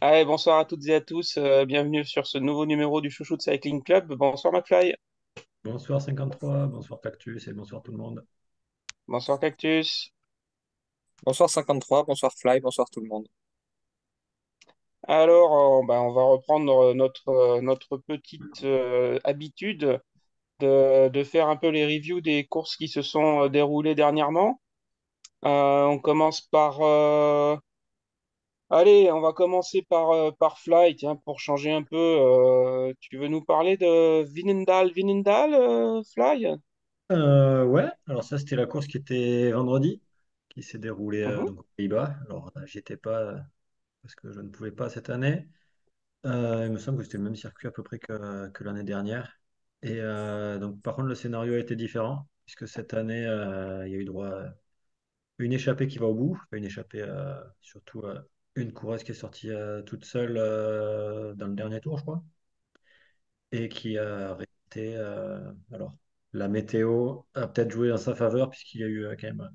Allez, bonsoir à toutes et à tous. Bienvenue sur ce nouveau numéro du Chouchou de Cycling Club. Bonsoir McFly. Bonsoir 53, bonsoir Cactus et bonsoir tout le monde. Bonsoir Cactus. Bonsoir 53, bonsoir Fly, bonsoir tout le monde. Alors, on va reprendre notre petite habitude de faire un peu les reviews des courses qui se sont déroulées dernièrement. On commence Allez, on va commencer par Fly, tiens, pour changer un peu. Tu veux nous parler de Vinendal, Fly? Ouais, alors ça c'était la course qui était vendredi, qui s'est déroulée Mhm. donc aux Pays-Bas. Alors j'y étais pas parce que je ne pouvais pas cette année. Il me semble que c'était le même circuit à peu près que l'année dernière. Et donc par contre le scénario a été différent, puisque cette année il y a eu droit à une échappée qui va au bout, enfin, une échappée surtout une coureuse qui est sortie toute seule dans le dernier tour, je crois. Et qui a arrêté. Alors, la météo a peut-être joué en sa faveur, puisqu'il y a eu quand même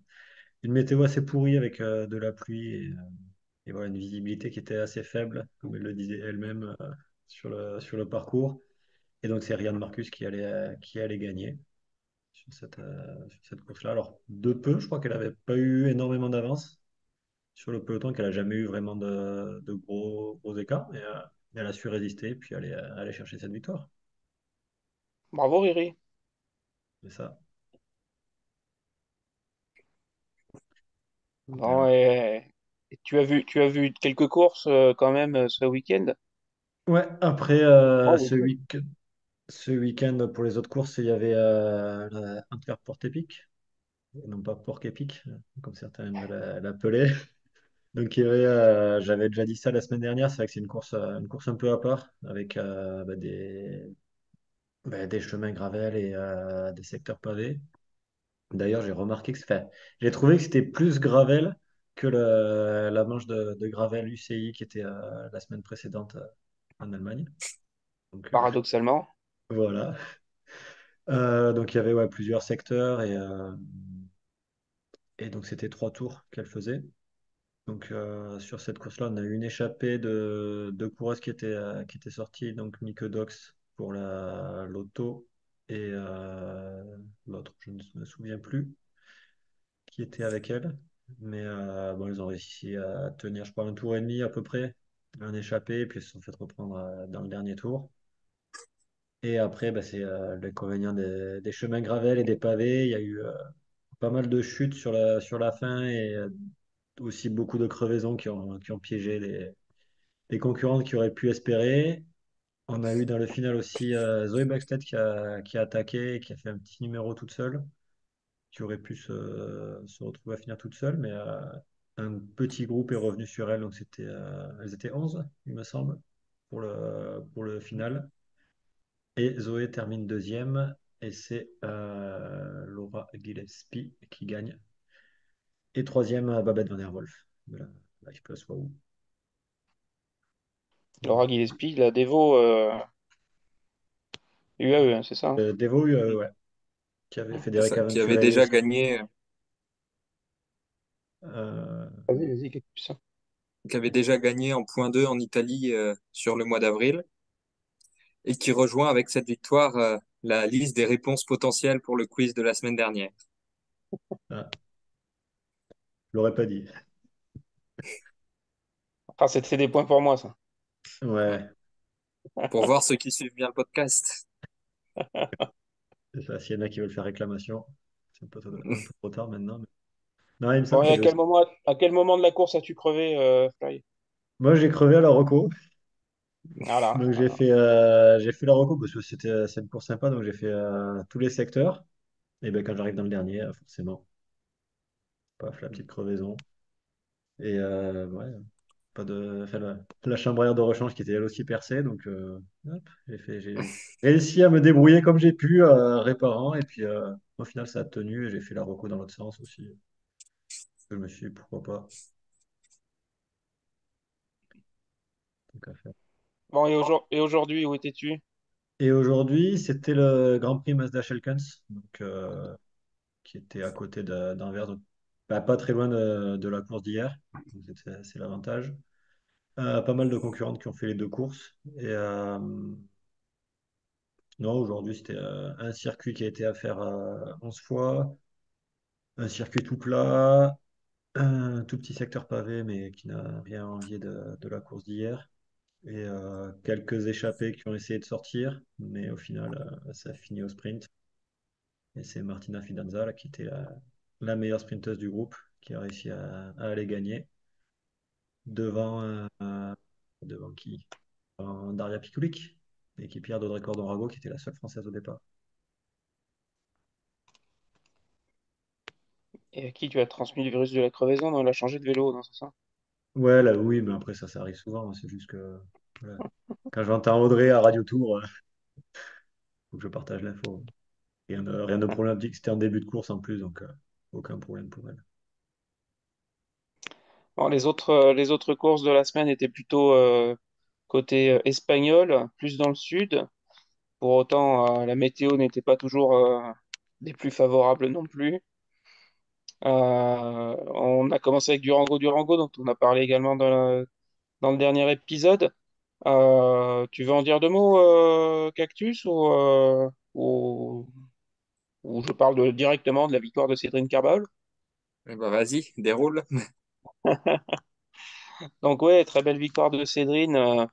une météo assez pourrie avec de la pluie et voilà, une visibilité qui était assez faible, comme elle le disait elle-même sur le parcours. Et donc, c'est Ryan Marcus qui allait gagner sur cette course-là. Alors, de peu, je crois qu'elle n'avait pas eu énormément d'avance sur le peloton, qu'elle n'a jamais eu vraiment de gros écarts. Et elle a su résister, puis aller chercher cette victoire. Bravo Riri. C'est ça. Donc, Bon, et tu as vu quelques courses quand même ce week-end? ouais, après Oh, week-end. ce week-end pour les autres courses, il y avait la Antwerp Port Epic, et non pas Porc Epic, comme certains aimeraient l'appeler. Donc j'avais déjà dit ça la semaine dernière, c'est vrai que c'est une course un peu à part, avec des chemins gravel et des secteurs pavés. D'ailleurs, j'ai remarqué enfin, j'ai trouvé que c'était plus gravel que la manche de gravel UCI qui était la semaine précédente en Allemagne. Donc Paradoxalement. voilà. Donc il y avait ouais, plusieurs secteurs et donc c'était 3 tours qu'elle faisait. Donc sur cette course-là, on a eu une échappée de coureuses qui était sortie, donc Mieke Dox pour la l'auto et l'autre, je ne me souviens plus qui était avec elle. Mais bon, ils ont réussi à tenir, je crois, un tour et demi à peu près, un échappé, puis ils se sont fait reprendre dans le dernier tour. Et après, bah, c'est l'inconvénient des chemins gravels et des pavés. Il y a eu pas mal de chutes sur la fin et aussi beaucoup de crevaisons qui ont piégé les concurrentes qui auraient pu espérer. On a eu dans le final aussi Zoé Baxted qui a attaqué et qui a fait un petit numéro toute seule, qui aurait pu se retrouver à finir toute seule, mais un petit groupe est revenu sur elle, donc elles étaient 11, il me semble, pour le final. Et Zoé termine deuxième, et c'est Laura Gillespie qui gagne. Et troisième, Babette Van Der Wolf, de la Life Plus Wow. Laura Voilà. Gillespie, la Devo UAE, hein, c'est ça? Hein. Dévo, ouais, qui avait C'est Federica ça, qui avait Venturelli déjà aussi. gagné, Euh, Vas-y, Cactus. qui avait déjà gagné en point 2 en Italie sur le mois d'avril et qui rejoint avec cette victoire la liste des réponses potentielles pour le quiz de la semaine dernière. ah, je l'aurais pas dit. Ah, c'était des points pour moi, ça. Ouais, Pour voir ceux qui suivent bien le podcast. c'est ça. S'il y en a qui veulent faire réclamation, c'est un peu trop tard maintenant. Non, il me Bon, semble et qu'il y avait aussi. à quel moment de la course as-tu crevé, Fly? Moi, j'ai crevé à la Reco. Voilà, Donc, voilà. j'ai fait la Reco parce que c'est une course sympa. Donc, j'ai fait tous les secteurs. Et ben, quand j'arrive dans le dernier, forcément, paf, la petite crevaison. Et ouais, pas de, enfin, la chambre à air de rechange qui était elle aussi percée. Donc, hop, j'ai réussi à me débrouiller comme j'ai pu, réparant. Et puis, au final, ça a tenu. Et j'ai fait la Reco dans l'autre sens aussi. Je me suis dit, pourquoi pas. Tant qu'à faire. Bon, et aujourd'hui, où étais-tu? Et aujourd'hui, c'était le Grand Prix Mazda Shellkens, donc, qui était à côté d'Anvers, donc pas très loin de la course d'hier. Donc, c'est l'avantage. Pas mal de concurrentes qui ont fait les deux courses. Et non, aujourd'hui, c'était un circuit qui a été à faire 11 fois, un circuit tout plat, un tout petit secteur pavé, mais qui n'a rien envié de la course d'hier. Et quelques échappées qui ont essayé de sortir, mais au final, ça a fini au sprint. Et c'est Martina Fidanza, là, qui était la meilleure sprinteuse du groupe, qui a réussi à aller gagner devant, devant qui? Daria Pikulik, l'équipière d'Audrey Cordon-Rago, qui était la seule française au départ. Et à qui tu as transmis le virus de la crevaison? Non, elle a changé de vélo, non, c'est ça? Ouais, là, oui, mais après, ça arrive souvent. C'est juste que voilà. Quand j'entends Audrey à Radio Tour, faut que je partage l'info. Rien de problématique. C'était en début de course en plus, donc aucun problème pour elle. Bon, les autres courses de la semaine étaient plutôt côté espagnol, plus dans le sud. Pour autant, la météo n'était pas toujours des plus favorables non plus. On a commencé avec Durango, dont on a parlé également dans le dernier épisode. Tu veux en dire deux mots, Cactus, ou je parle directement de la victoire de Cédric Carball? Eh ben, vas-y, déroule. Donc ouais, très belle victoire de Cédrine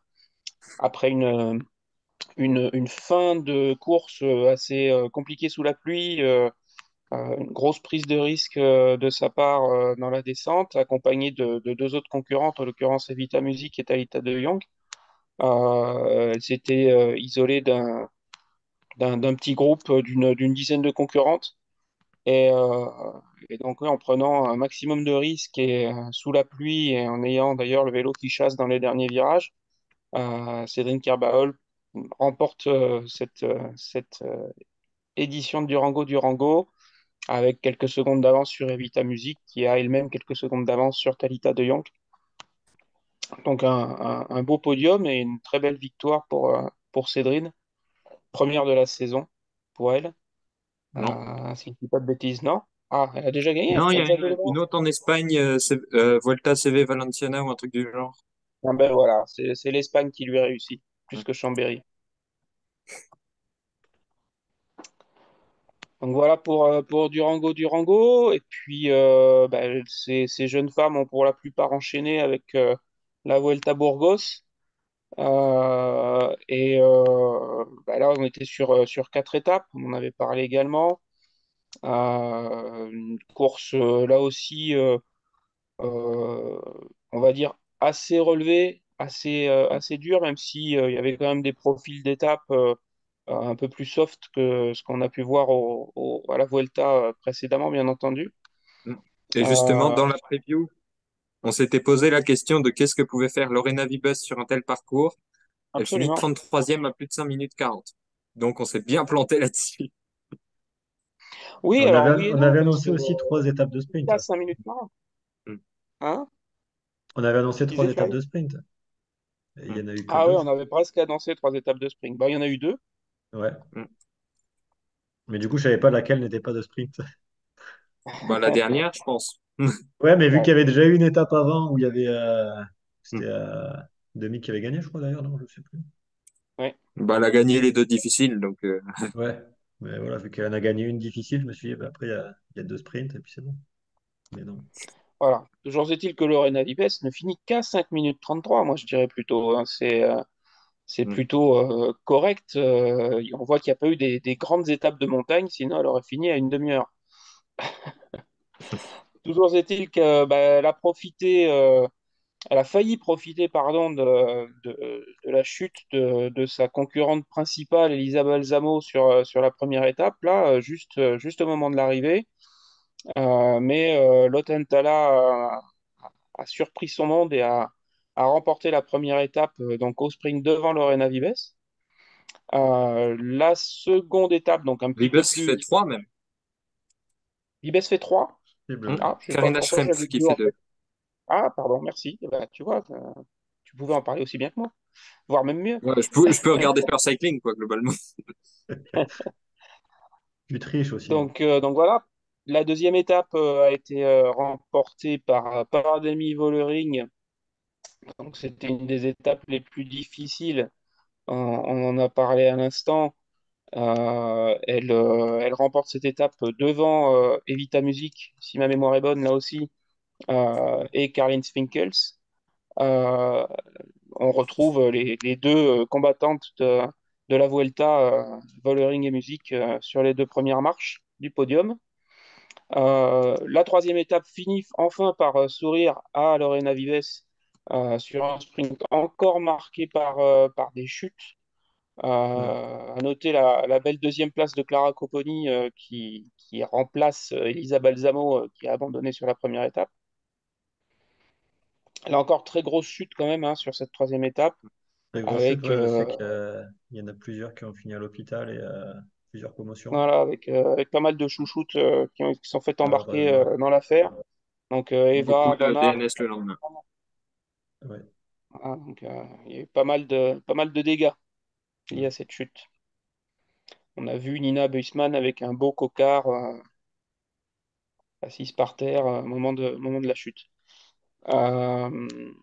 après une fin de course assez compliquée sous la pluie, une grosse prise de risque de sa part dans la descente, accompagnée de deux autres concurrentes, en l'occurrence Evita Music et Talita de Jong. Elle s'était isolée d'un petit groupe d'une dizaine de concurrentes. Et, euh, et donc, ouais, en prenant un maximum de risques et sous la pluie et en ayant d'ailleurs le vélo qui chasse dans les derniers virages, Cédric Kerbaol remporte cette édition de Durango avec quelques secondes d'avance sur Evita Music qui a elle-même quelques secondes d'avance sur Talita de Jong. Donc un beau podium et une très belle victoire pour Cédrine, première de la saison pour elle. Non. Si je ne dis pas de bêtises, non? Ah, elle a déjà gagné, elle Non, il y a a déjà fait le une Mans. autre en Espagne, Volta CV Valenciana ou un truc du genre. Ah ben voilà, c'est l'Espagne qui lui réussit, plus Mm. que Chambéry. Donc voilà pour Durango. Et puis ces jeunes femmes ont pour la plupart enchaîné avec la Vuelta Burgos. Là, on était sur quatre étapes, on en avait parlé également. Une course là aussi, euh, on va dire, assez relevée, assez dure, même si, il y avait quand même des profils d'étapes un peu plus soft que ce qu'on a pu voir à la Vuelta précédemment, bien entendu. Mm. Et justement, Euh, dans la preview, on s'était posé la question de qu'est-ce que pouvait faire Lorena Vibes sur un tel parcours. Elle finit Absolument. 33e à plus de 5 minutes 40. Donc on s'est bien planté là-dessus. Oui, alors oui et On non, avait parce annoncé que aussi 3 étapes de sprint. à 5 minutes 40, Mm. hein? On avait annoncé Tu disais, 3 étapes Flavie? de sprint. Et il y Mm. en a eu que Ah oui, deux, on je crois. avait presque annoncé trois étapes de sprint. Bah, il y en a eu deux. Ouais. Mm. Mais du coup, je savais pas laquelle n'était pas de sprint. Bah, la dernière, je pense. Ouais, mais vu qu'il Ouais. y avait déjà eu une étape avant où il y avait. Mm. C'était Demi qui avait gagné, je crois d'ailleurs, non, je sais plus. Ouais. Bah, elle a gagné les deux difficiles, donc Ouais. Mais voilà, vu qu'elle en a gagné une difficile, je me suis dit, bah, après, il y a deux sprints et puis c'est bon. Mais non. Voilà. Toujours est-il que Lorena Vives ne finit qu'à 5 minutes 33, moi je dirais plutôt, hein. C'est mm. plutôt correct. On voit qu'il n'y a pas eu des grandes étapes de montagne, sinon elle aurait fini à une demi-heure. Toujours est-il qu'elle a profité, elle a failli profiter, pardon, de la chute de sa concurrente principale, Elisa Balsamo, sur la première étape, là, juste au moment de l'arrivée. Mais Lotentala a surpris son monde et a remporté la première étape donc au sprint devant Lorena Vives. La seconde étape, donc un petit Vibes peu fait plus. 3 même. Vives fait 3. Mm. Possible, Ah, je sais pas Karina pourquoi Schrempf j'avais qui deux fait en 2. fait. Ah, pardon, merci. Eh ben, tu vois, tu pouvais en parler aussi bien que moi, voire même mieux. Ouais, je peux regarder Pure Cycling, quoi, globalement. ouais. Tu triches aussi, hein. Donc voilà, la deuxième étape a été remportée par Demi Vollering Donc c'était une des étapes les plus difficiles. On en a parlé à l'instant. Elle remporte cette étape devant Evita Music, si ma mémoire est bonne, là aussi, et Carlin Swinkels. Euh, on retrouve les deux combattantes de la Vuelta, Vollering et Music, sur les deux premières marches du podium. La troisième étape finit enfin par sourire à Lorena Vives sur un sprint encore marqué par des chutes. Ouais. À noter la belle deuxième place de Clara Copponi qui remplace Elisa Balsamo qui a abandonné sur la première étape. Elle a encore très grosse chute quand même hein, sur cette troisième étape Les grosses chutes, avec, ouais, je sais qu'il y en a plusieurs qui ont fini à l'hôpital et plusieurs commotions. voilà, avec pas mal de chouchoutes qui sont fait Ouais, embarquer ouais, dans l'affaire. Donc Beaucoup Eva, de Bamar, DNS le lendemain. ouais. voilà, donc, il y a eu pas mal de dégâts liés à cette chute. On a vu Nina Buisman avec un beau cocard assise par terre au moment de la chute. D'ailleurs,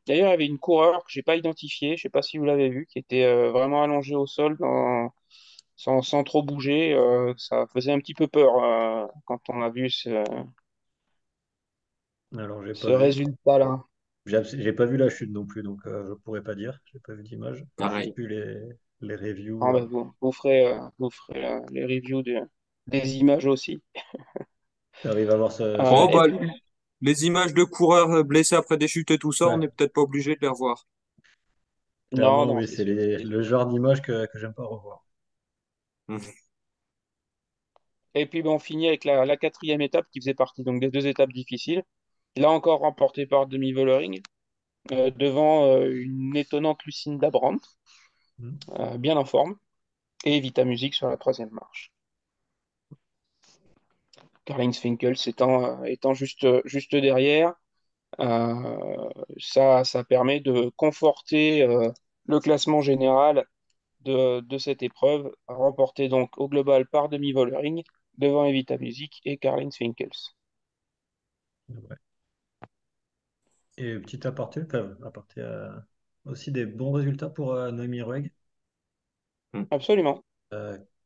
il y avait une coureure que j'ai pas identifiée, je sais pas si vous l'avez vue, qui était vraiment allongée au sol sans trop bouger. Ça faisait un petit peu peur quand on a vu Alors, j'ai ce pas vu. résultat-là. J'ai pas vu la chute non plus, donc je pourrais pas dire. J'ai pas vu d'image. J'ai juste Pareil. vu les reviews. Ah, bah, vous ferez les reviews des images aussi. T'arrives à voir Oh, Et bah, puis, les images de coureurs blessés après des chutes et tout ça, on ouais, n'est peut-être pas obligé de les revoir. non, clairement, non, oui, c'est c'est sûr. le genre d'image que j'aime pas revoir. Et puis, ben, on finit avec la quatrième étape qui faisait partie donc des deux étapes difficiles. Là encore remportée par Demi Vollering, devant une étonnante Lucinda Brandt, Hmm. bien en forme, et Vita Music sur la troisième marche. Karl-Heinz Finkels étant juste derrière. Ça permet de conforter le classement général de cette épreuve, remporté donc au global par Demi Vollering, devant Evita Music et Karl-Heinz Finkels. Ouais. Et petit aparté, enfin, aparté, aussi des bons résultats pour Noémie Rueg, Absolument.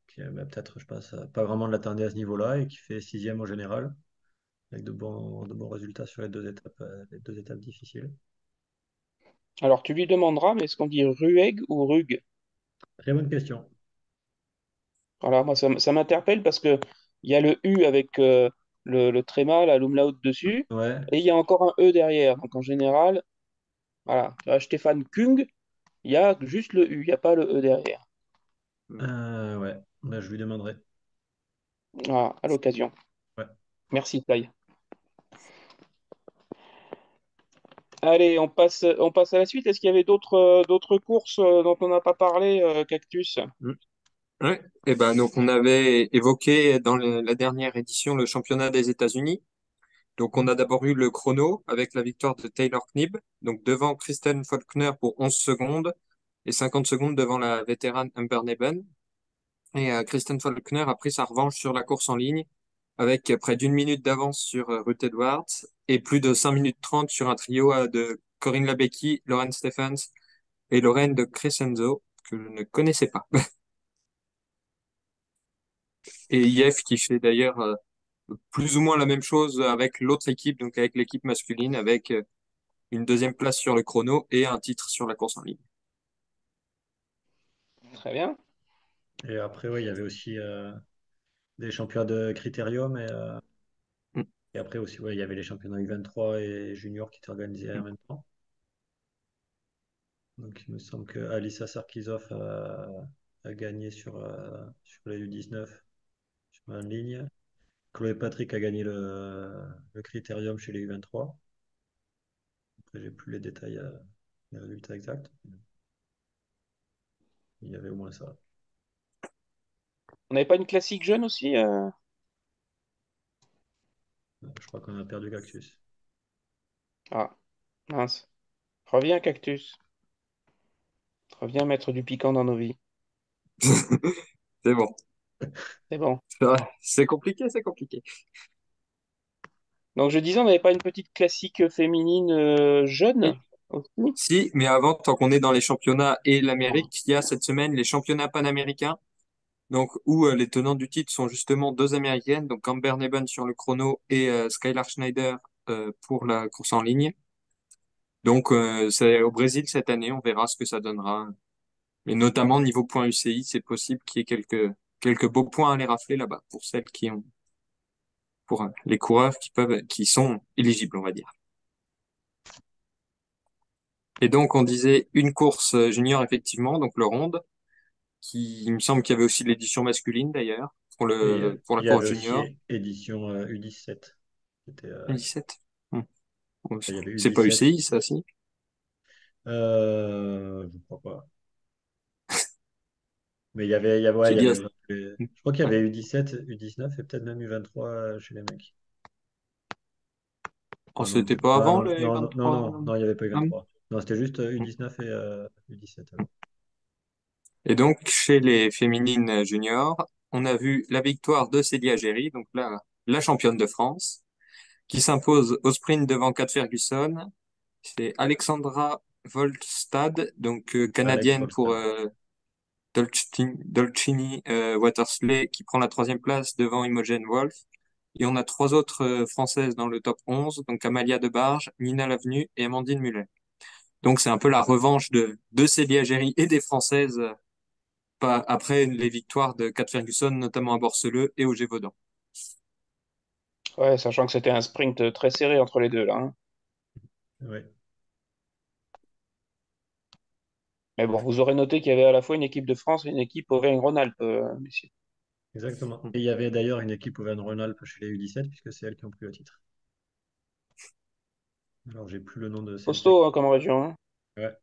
qui bah, peut-être, je pense, pas vraiment de l'attendre à ce niveau-là et qui fait sixième au général, avec de bons résultats sur les deux étapes difficiles. Alors tu lui demanderas, mais est-ce qu'on dit Rueg ou Rug? Très bonne question. Voilà, moi ça m'interpelle parce que il y a le U avec le tréma, la l'umlaut dessus, Ouais, et il y a encore un E derrière. Donc en général, voilà, Stéphane Kung, il y a juste le U, il n'y a pas le E derrière. ouais. Bah, je lui demanderai. Voilà, à l'occasion. Ouais. Merci, Taille. Allez, on passe à la suite. Est-ce qu'il y avait d'autres courses dont on n'a pas parlé, Cactus? Ouais. Et ben donc on avait évoqué dans la dernière édition le championnat des États-Unis. Donc on Hmm. a d'abord eu le chrono avec la victoire de Taylor Knibb, donc devant Kristen Faulkner pour 11 secondes et 50 secondes devant la vétérane Amber Neben. Et Kristen Faulkner a pris sa revanche sur la course en ligne avec près d'une minute d'avance sur Ruth Edwards et plus de 5 minutes 30 sur un trio de Corinne Labecchi, Lauren Stephens et Lorraine de Crescenzo que je ne connaissais pas. Et IF qui fait d'ailleurs plus ou moins la même chose avec l'autre équipe, donc avec l'équipe masculine, avec une deuxième place sur le chrono et un titre sur la course en ligne. Très bien. Et après, oui, il y avait aussi des championnats de critérium Mm, et après aussi, ouais, il y avait les championnats U23 et juniors qui étaient organisés en mm. même temps. Donc, il me semble que Alissa Sarkisov a gagné sur les U19 sur en ligne. Chloé Patrick a gagné le critérium chez les U23. Après, j'ai plus les détails, les résultats exacts. Il y avait au moins ça. On n'avait pas une classique jeune aussi Je crois qu'on a perdu Cactus. Ah, mince. Reviens, Cactus. Reviens mettre du piquant dans nos vies. C'est bon. C'est bon. C'est vrai. C'est compliqué, c'est compliqué. Donc je disais, on n'avait pas une petite classique féminine jeune? aussi. Si, mais avant, tant qu'on est dans les championnats et l'Amérique, il y a cette semaine les championnats panaméricains, donc où les tenants du titre sont justement deux Américaines, donc Amber Neben sur le chrono et Skylar Schneider pour la course en ligne. Donc c'est au Brésil cette année, on verra ce que ça donnera. Et notamment niveau point UCI, c'est possible qu'il y ait quelques beaux points à les rafler là-bas pour celles qui ont, pour les coureurs qui sont éligibles, on va dire. Et donc on disait une course junior effectivement, donc le Ronde, qui il me semble qu'il y avait aussi l'édition masculine d'ailleurs Et pour la il y avait course junior. aussi édition U17. C'était, 17. Bon, il y avait c'est pas U17. UCI ça si. Je crois pas. Mais ouais, J'ai il y dit. avait je crois qu'il y avait U17, U19 et peut-être même U23 chez les mecs. Oh, Ah non, c'était pas ah avant non, les non, non, 23. non, non, il n'y avait pas Ah, U23. Non, c'était juste U19 et U17 alors. et donc, chez les féminines juniors, on a vu la victoire de Célia Géry, donc là, la championne de France, qui s'impose au sprint devant Kat Ferguson. C'est Alexandra Volstad, donc Alex canadienne pour Volstad. Dolcini Watersley, qui prend la troisième place devant Imogen Wolf. Et on a trois autres françaises dans le top 11, donc Amalia Debarge, Nina Lavenu et Amandine Mulet. Donc c'est un peu la revanche de Célia Géry et des Françaises après les victoires de Kat Ferguson, notamment à Borceleux et au Gévaudan. Ouais, sachant que c'était un sprint très serré entre les deux, là, hein. Ouais, Mais bon, vous aurez noté qu'il y avait à la fois une équipe de France et une équipe Auvergne-Rhône-Alpes, messieurs. exactement. Et il y avait d'ailleurs une équipe Auvergne-Rhône-Alpes chez les U17, puisque c'est elles qui ont pris le titre. Alors, j'ai plus le nom de cette Costaud, équipe. hein, comme région, hein. Ouais.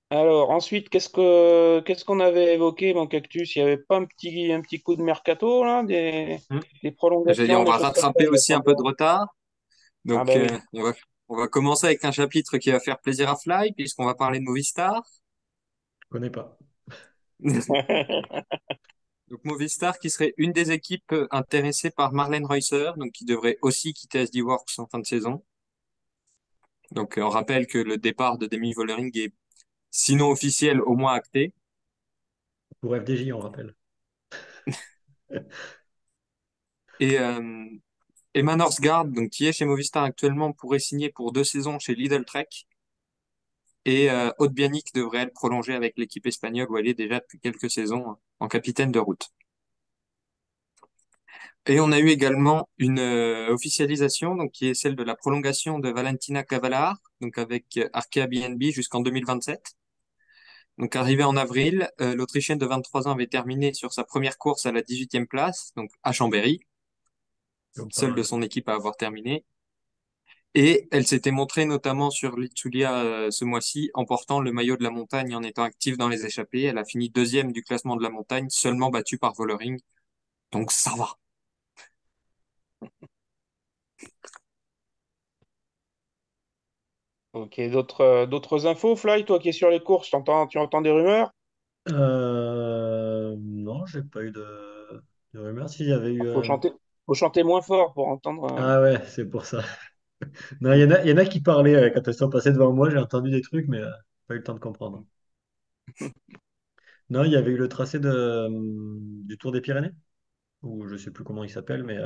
Alors, ensuite, qu'est-ce qu'on avait évoqué, mon Cactus? Il n'y avait pas un petit coup de mercato, là, des J'ai dit, on prolongations, des va choses comme ça, rattraper je vais aussi pas un peu bien. de retard. Ah Donc, ben oui. on va commencer avec un chapitre qui va faire plaisir à Fly, puisqu'on va parler de Movistar. Je connais pas. Donc, Movistar qui serait une des équipes intéressées par Marlene Reusser, donc qui devrait aussi quitter SD Works en fin de saison. Donc, on rappelle que le départ de Demi Vollering est, sinon officiel, au moins acté. Pour FDJ, on rappelle. Et Emma Norsgaard, donc, qui est chez Movistar actuellement, pourrait signer pour 2 saisons chez Lidl Trek. Et Aude Bianic devrait elle prolonger avec l'équipe espagnole où elle est déjà depuis quelques saisons en capitaine de route. Et on a eu également une officialisation, donc qui est celle de la prolongation de Valentina Cavalar, donc avec Arkea BNB jusqu'en 2027. Donc arrivée en avril, l'Autrichienne de 23 ans avait terminé sur sa première course à la 18e place, donc à Chambéry, Donc, pas seule de mal. son équipe à avoir terminé. Et elle s'était montrée notamment sur l'Itzulia ce mois-ci en portant le maillot de la montagne en étant active dans les échappées. Elle a fini deuxième du classement de la montagne, seulement battue par Vollering. Donc ça va. Ok, d'autres infos, Fly, toi qui es sur les courses, tu entends des rumeurs? Non, j'ai pas eu de rumeurs. S'il y avait eu. Faut chanter moins fort pour entendre. Ah ouais, c'est pour ça. Non, il y en a qui parlaient quand elles sont passées devant moi. J'ai entendu des trucs, mais pas eu le temps de comprendre. Non, il y avait eu le tracé du Tour des Pyrénées, ou je sais plus comment il s'appelle, mais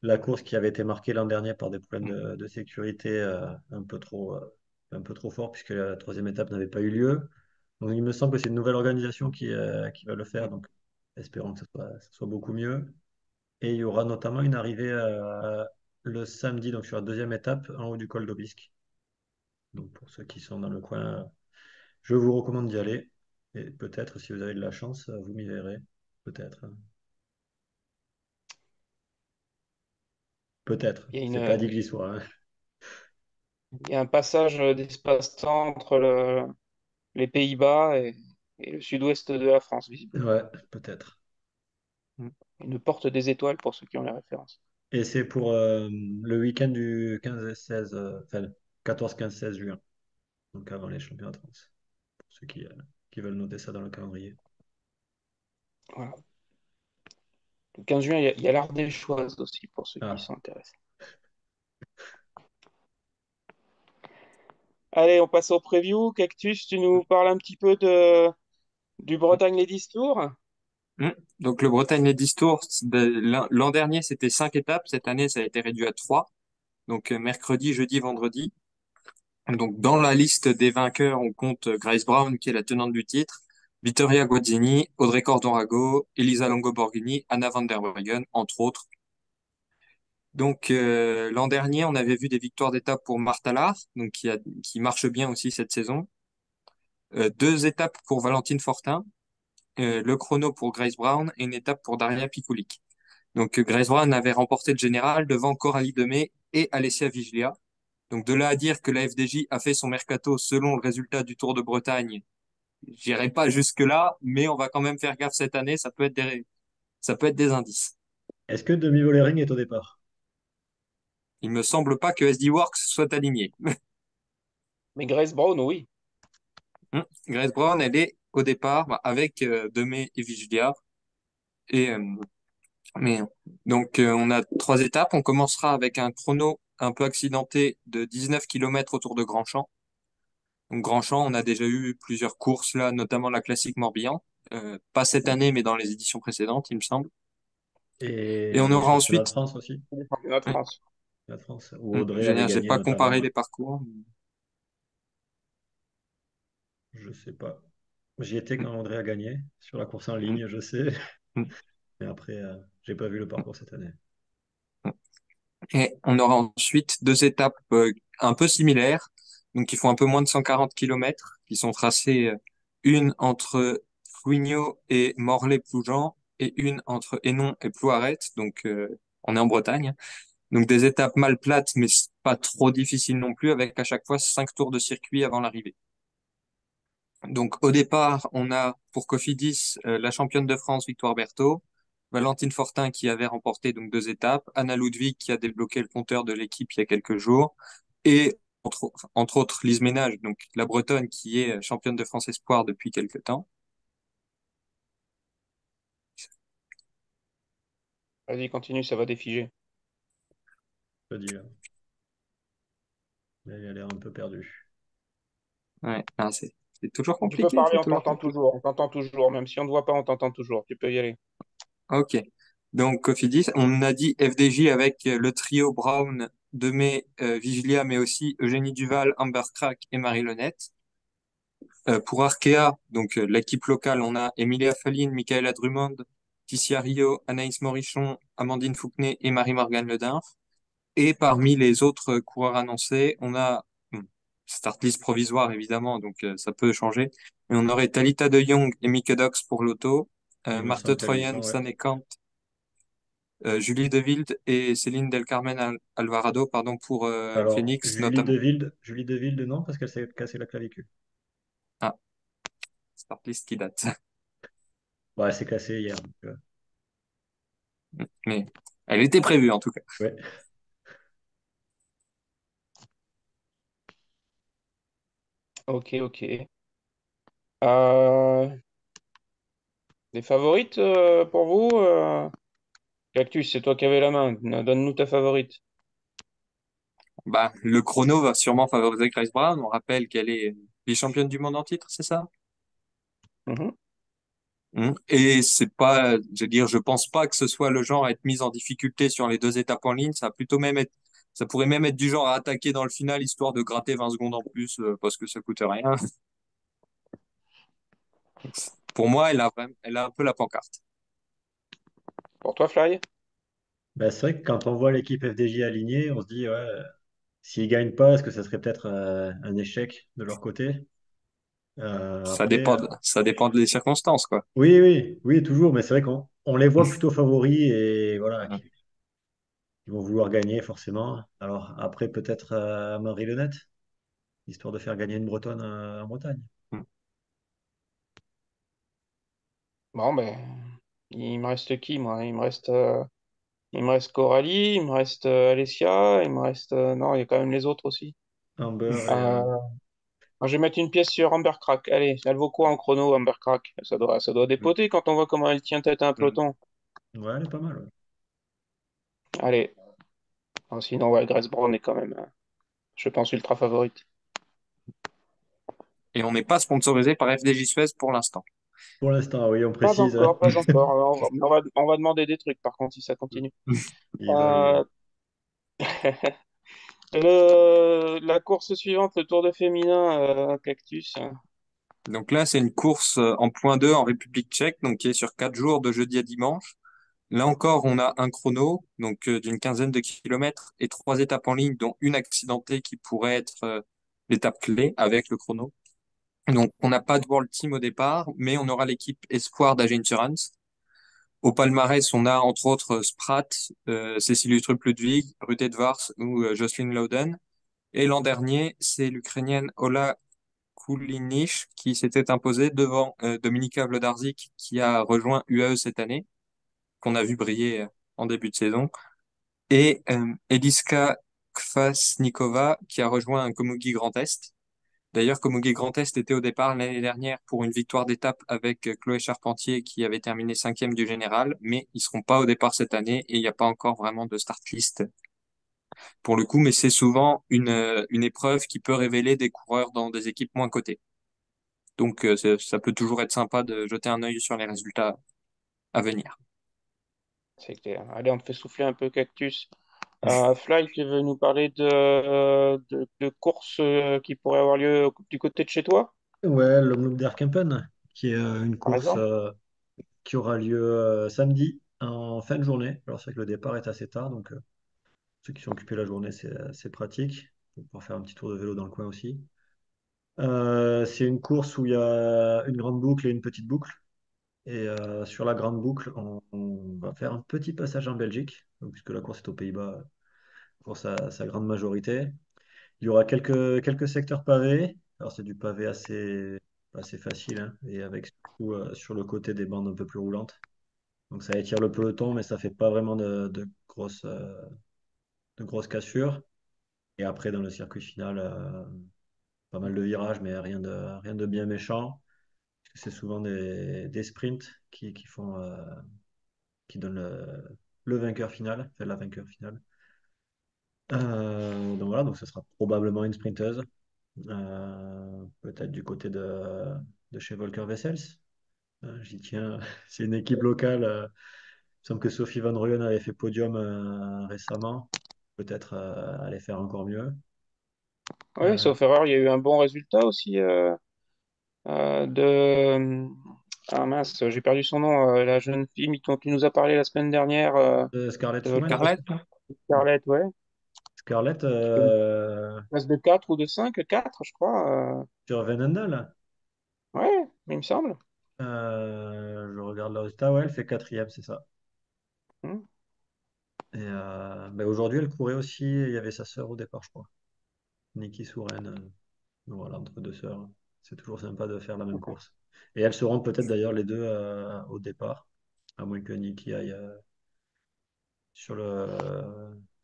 la course qui avait été marquée l'an dernier par des problèmes de sécurité un peu trop forts, puisque la troisième étape n'avait pas eu lieu. Donc, il me semble que c'est une nouvelle organisation qui va le faire, donc espérons que ça soit beaucoup mieux. Et il y aura notamment une arrivée le samedi, donc sur la deuxième étape, en haut du col d'Aubisque. Donc pour ceux qui sont dans le coin, je vous recommande d'y aller. Et peut-être, si vous avez de la chance, vous m'y verrez. Peut-être. Peut-être. Il y a C'est pas une, dit que j'y sois, hein. il y a un passage d'espace-temps entre les Pays-Bas et le sud-ouest de la France, visiblement. Ouais, peut-être. Une porte des étoiles pour ceux qui ont les références. Et c'est pour le week-end du 15 et 16, enfin 14, 15, 16 juin. Donc avant les championnats de France. Pour ceux qui veulent noter ça dans le calendrier. Voilà. Le 15 juin, il y a l'Ardéchoise aussi pour ceux qui Ah, s'intéressent. Allez, on passe au preview. Cactus, tu nous parles un petit peu du Bretagne Ladies Tour? Hmm. Donc le Bretagne Ladies Tour, l'an dernier c'était 5 étapes, cette année ça a été réduit à 3. Donc mercredi, jeudi, vendredi. Donc dans la liste des vainqueurs, on compte Grace Brown qui est la tenante du titre, Vittoria Guazzini, Audrey Cordon-Rago, Elisa Longo-Borghini, Anna van der Breggen, entre autres. Donc l'an dernier, on avait vu des victoires d'étape pour Martha Lahr, donc qui marche bien aussi cette saison. 2 étapes pour Valentine Fortin, le chrono pour Grace Brown et une étape pour Daria Pikulik. Donc Grace Brown avait remporté le général devant Coralie Demey et Alessia Viglia. Donc de là à dire que la FDJ a fait son mercato selon le résultat du Tour de Bretagne, j'irai pas jusque-là, mais on va quand même faire gaffe cette année, ça peut être des indices. Est-ce que Demi Vollering est au départ? Il me semble pas que SD Works soit aligné. Mais Grace Brown, oui. Grace Brown, elle est au départ avec Demey et Viglia. Et, mais, donc, on a 3 étapes. On commencera avec un chrono un peu accidenté de 19 km autour de Grandchamp. Donc, Grandchamp, on a déjà eu plusieurs courses là, notamment la classique Morbihan. Pas cette année, mais dans les éditions précédentes, il me semble. Et Et on les aura championnats de ensuite, France aussi? Le championnat de ouais, France. La France, où Audrey avait j'ai gagné pas comparé notamment. les parcours. Je sais pas. J'y étais Mm, quand Audrey a gagné sur la course en mm, ligne, je sais. mm, Mais après, j'ai pas vu le parcours cette année. mm. Et on aura ensuite 2 étapes un peu similaires, donc qui font un peu moins de 140 km, qui sont tracées, une entre Fouigno et Morlaix-Ploujean et une entre Hénon et Plouaret, donc on est en Bretagne. Donc des étapes mal plates, mais pas trop difficiles non plus, avec à chaque fois 5 tours de circuit avant l'arrivée. Donc au départ, on a pour Cofidis la championne de France Victoire Berthaud, Valentine Fortin qui avait remporté donc 2 étapes, Anna Ludwig qui a débloqué le compteur de l'équipe il y a quelques jours, et entre autres Lise Ménage, donc la Bretonne qui est championne de France Espoir depuis quelques temps. Vas-y, continue, ça va défiger. Je te dis, là. Elle a l'air un peu perdue. Ouais, ah, c'est toujours Tu peux compliqué, parler, c'est on toujours t'entend compliqué. toujours. On t'entend toujours. Même si on ne te voit pas, on t'entend toujours. Tu peux y aller. Ok. Donc Cofidis, on a dit FDJ avec le trio Brown, Demey, Vigilia, mais aussi Eugénie Duval, Amber Crack et Marie Lenette. Pour Arkea, donc l'équipe locale, on a Emilia Falline, Michaela Drummond, Ticia Rio, Anaïs Morichon, Amandine Fouquenet et Marie-Morgane Ledinf. Et parmi les autres coureurs annoncés, on a start list provisoire évidemment, donc ça peut changer. Mais on aurait Talita de Jong et Mieke Dox pour l'auto, Il me Marthe semble qu'elles y Troyan, sont, ouais. Sanne Kant, Julie De Wild et Céline Del Carmen Alvarado pardon, pour Alors, Phoenix notamment. Julie Deville, non, parce qu'elle s'est cassé la clavicule. Ah, start list qui date. Ouais, elle s'est cassée hier. Donc, Mais elle était prévue en tout cas. ouais. Ok, ok. Euh, des favorites pour vous? Cactus, c'est toi qui avais la main. Donne-nous ta favorite. Bah, le chrono va sûrement favoriser Grace Brown. On rappelle qu'elle est vice-championne du monde en titre, c'est ça? Mhm. Et c'est pas, je veux dire, je pense pas que ce soit le genre à être mise en difficulté sur les 2 étapes en ligne. Ça pourrait même être du genre à attaquer dans le final histoire de gratter 20 secondes en plus parce que ça coûte rien. Pour moi, elle a un peu la pancarte. Pour toi, Fly? Bah, c'est vrai que quand on voit l'équipe FDJ alignée, on se dit, ouais, s'ils gagnent pas, est-ce que ça serait peut-être un échec de leur côté? Après, Ça dépend des circonstances, quoi. oui, oui, oui, toujours, mais c'est vrai qu'on les voit plutôt favoris et voilà, qui vont vouloir gagner forcément. Alors après, peut-être Marie Lenette, histoire de faire gagner une Bretonne en Bretagne. Bon, ben, il me reste qui, moi? Il me reste Coralie, il me reste Alessia, il me reste. Non, il y a quand même les autres aussi. Amber et Euh, je vais mettre une pièce sur Amber Crack. Allez, elle vaut quoi en chrono, Amber Crack? Ça doit dépoter quand on voit comment elle tient tête à un peloton. ouais, elle est pas mal. Ouais. Allez. Sinon, ouais, Grace Brown est quand même, je pense, ultra favorite. Et on n'est pas sponsorisé par FDJ Suez pour l'instant. Pour l'instant, oui, on Pas précise. encore, pas encore. On va demander des trucs, par contre, si ça continue. Il va arriver. Euh, la course suivante, le Tour de féminin, Cactus. Donc là, c'est une course en point 2 en République tchèque, donc qui est sur 4 jours de jeudi à dimanche. Là encore, on a un chrono, donc d'une quinzaine de kilomètres et 3 étapes en ligne, dont une accidentée qui pourrait être l'étape clé avec le chrono. Donc on n'a pas de World Team au départ, mais on aura l'équipe Espoir d'Age Insurance. Au palmarès, on a entre autres Sprat, Cécile Uttrup-Ludwig, Ruth Edwards ou Jocelyn Loden. Et l'an dernier, c'est l'Ukrainienne Ola Kulinic qui s'était imposée devant Dominika Wlodarczyk qui a rejoint UAE cette année, qu'on a vu briller en début de saison, et Eliska Kvasnikova qui a rejoint un Komugi Grand Est. D'ailleurs, Komugi Grand Est était au départ l'année dernière pour une victoire d'étape avec Chloé Charpentier qui avait terminé cinquième du général, mais ils seront pas au départ cette année et il n'y a pas encore vraiment de start list pour le coup, mais c'est souvent une épreuve qui peut révéler des coureurs dans des équipes moins cotées. Donc, ça peut toujours être sympa de jeter un œil sur les résultats à venir. C'est clair. Allez, on te fait souffler un peu, Cactus. Fly, tu veux nous parler de courses qui pourraient avoir lieu du côté de chez toi, Ouais, l'Omloop der Kempen, qui est une par course exemple? qui aura lieu samedi en fin de journée. Alors, c'est vrai que le départ est assez tard, donc ceux qui sont occupés la journée, c'est pratique. Pour pouvoir faire un petit tour de vélo dans le coin aussi. C'est une course où il y a une grande boucle et une petite boucle. Et sur la grande boucle, on va faire un petit passage en Belgique, donc, puisque la course est aux Pays-Bas pour sa grande majorité. Il y aura quelques secteurs pavés. Alors, c'est du pavé assez facile, hein, et avec surtout sur le côté des bandes un peu plus roulantes. Donc, ça étire le peloton, mais ça fait pas vraiment de grosses cassures. Et après, dans le circuit final, pas mal de virages, mais rien de bien méchant. C'est souvent des sprints qui donnent le vainqueur final, enfin la vainqueur finale. Donc voilà, donc ce sera probablement une sprinteuse. Peut-être du côté de chez Volker Wessels. J'y tiens, c'est une équipe locale. Il me semble que Sophie Van Rooyen avait fait podium récemment. Peut-être aller faire encore mieux. Oui, Euh, sauf erreur, il y a eu un bon résultat aussi de... Ah mince, j'ai perdu son nom, la jeune fille dont tu nous as parlé la semaine dernière, Scarlett de Soumen. Volker Scarlett? Scarlett, ouais. Scarlett Qui fait une place de 4 ou de 5 4 je crois. sur Venendal. Ouais, il me semble. Je regarde le résultat, ouais, elle fait quatrième, c'est ça. Hmm. Et ben, aujourd'hui, elle courait aussi. Il y avait sa sœur au départ, je crois. Niki Souren. Donc voilà, entre deux sœurs. C'est toujours sympa de faire la même course. Et elles seront peut-être d'ailleurs les deux au départ, à moins que Niki aille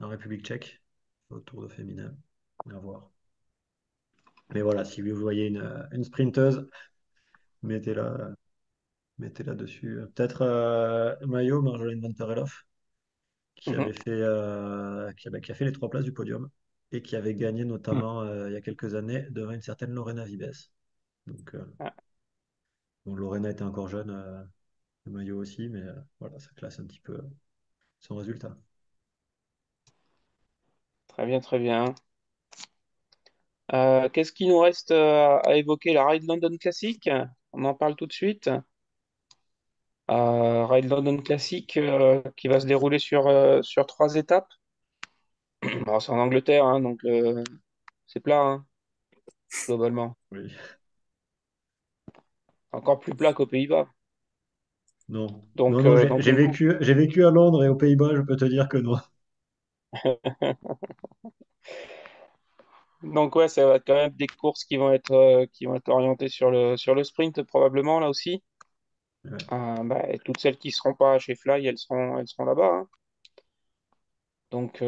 en République tchèque, au Tour de féminin. À voir. Mais voilà, si vous voyez une sprinteuse, mettez-la mettez-la dessus. Peut-être Mayo, Marjolaine Van Terelhoff, qui Mhm. avait fait, qui a fait les trois places du podium et qui avait gagné Hmm. notamment il y a quelques années devant une certaine Lorena Vibes. Donc, Ah, bon, Lorena était encore jeune, le maillot aussi, mais voilà, ça classe un petit peu son résultat. très bien, très bien. Qu'est-ce qu'il nous reste à évoquer? La Ride London Classic? On en parle tout de suite. Ride London Classic qui va se dérouler sur 3 étapes. Bon, c'est en Angleterre, hein, donc c'est plat, hein, globalement. Oui. Encore plus plat qu'aux Pays-Bas. Non, non, Donc, non, euh, j'ai donc j'ai du coup, vécu, j'ai vécu à Londres et aux Pays-Bas, je peux te dire que non. donc ouais, ça va être quand même des courses qui vont être orientées sur le sprint probablement là aussi. Ouais. Bah, et toutes celles qui seront pas chez Fly, elles seront là-bas, hein. Donc il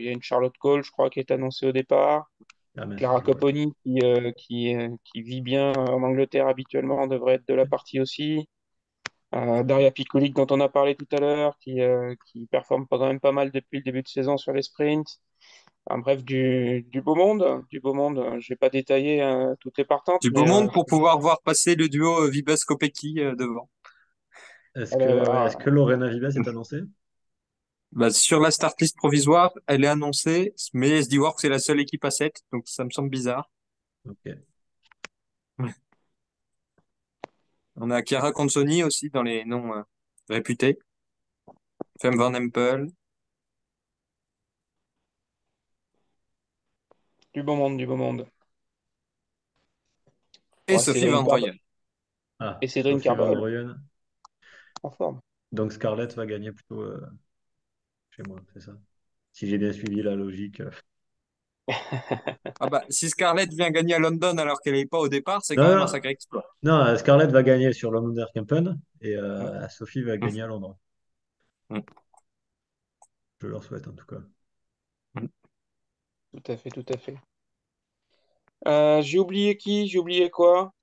y a une Charlotte Cole, je crois, qui est annoncée au départ. Ah, mais ça Clara joue, ouais. Copponi, qui vit bien en Angleterre habituellement, devrait être de la partie aussi. Daria Pikulik, dont on a parlé tout à l'heure, qui performe quand même pas mal depuis le début de saison sur les sprints. Enfin, bref, du beau monde. Du beau monde. Je vais pas détailler toutes les partantes, Du beau mais monde pour pouvoir voir passer le duo Vibas-Kopecky devant. Est-ce que Lorena Vibes est annoncée? Bah, sur la start list provisoire, elle est annoncée, mais SD Works c'est la seule équipe à 7, donc ça me semble bizarre. Ok. On a Chiara Consoni aussi dans les noms réputés. Femme Van Empel du beau monde, du beau monde. et Bon, Sophie Van Rooyen. Ah, Et Cédric Sophie Van Carbol Rooyen. en forme. Donc Scarlett va gagner plutôt chez moi, c'est ça? Si j'ai bien suivi la logique. Ah bah, si Scarlett vient gagner à London alors qu'elle n'est pas au départ, c'est quand Non, même un non, sacré exploit. non, Scarlett va gagner sur London Campen et Mm, Sophie va mm, gagner à Londres. mm, Je leur souhaite en tout cas. mm. Tout à fait, tout à fait. J'ai oublié qui? J'ai oublié quoi?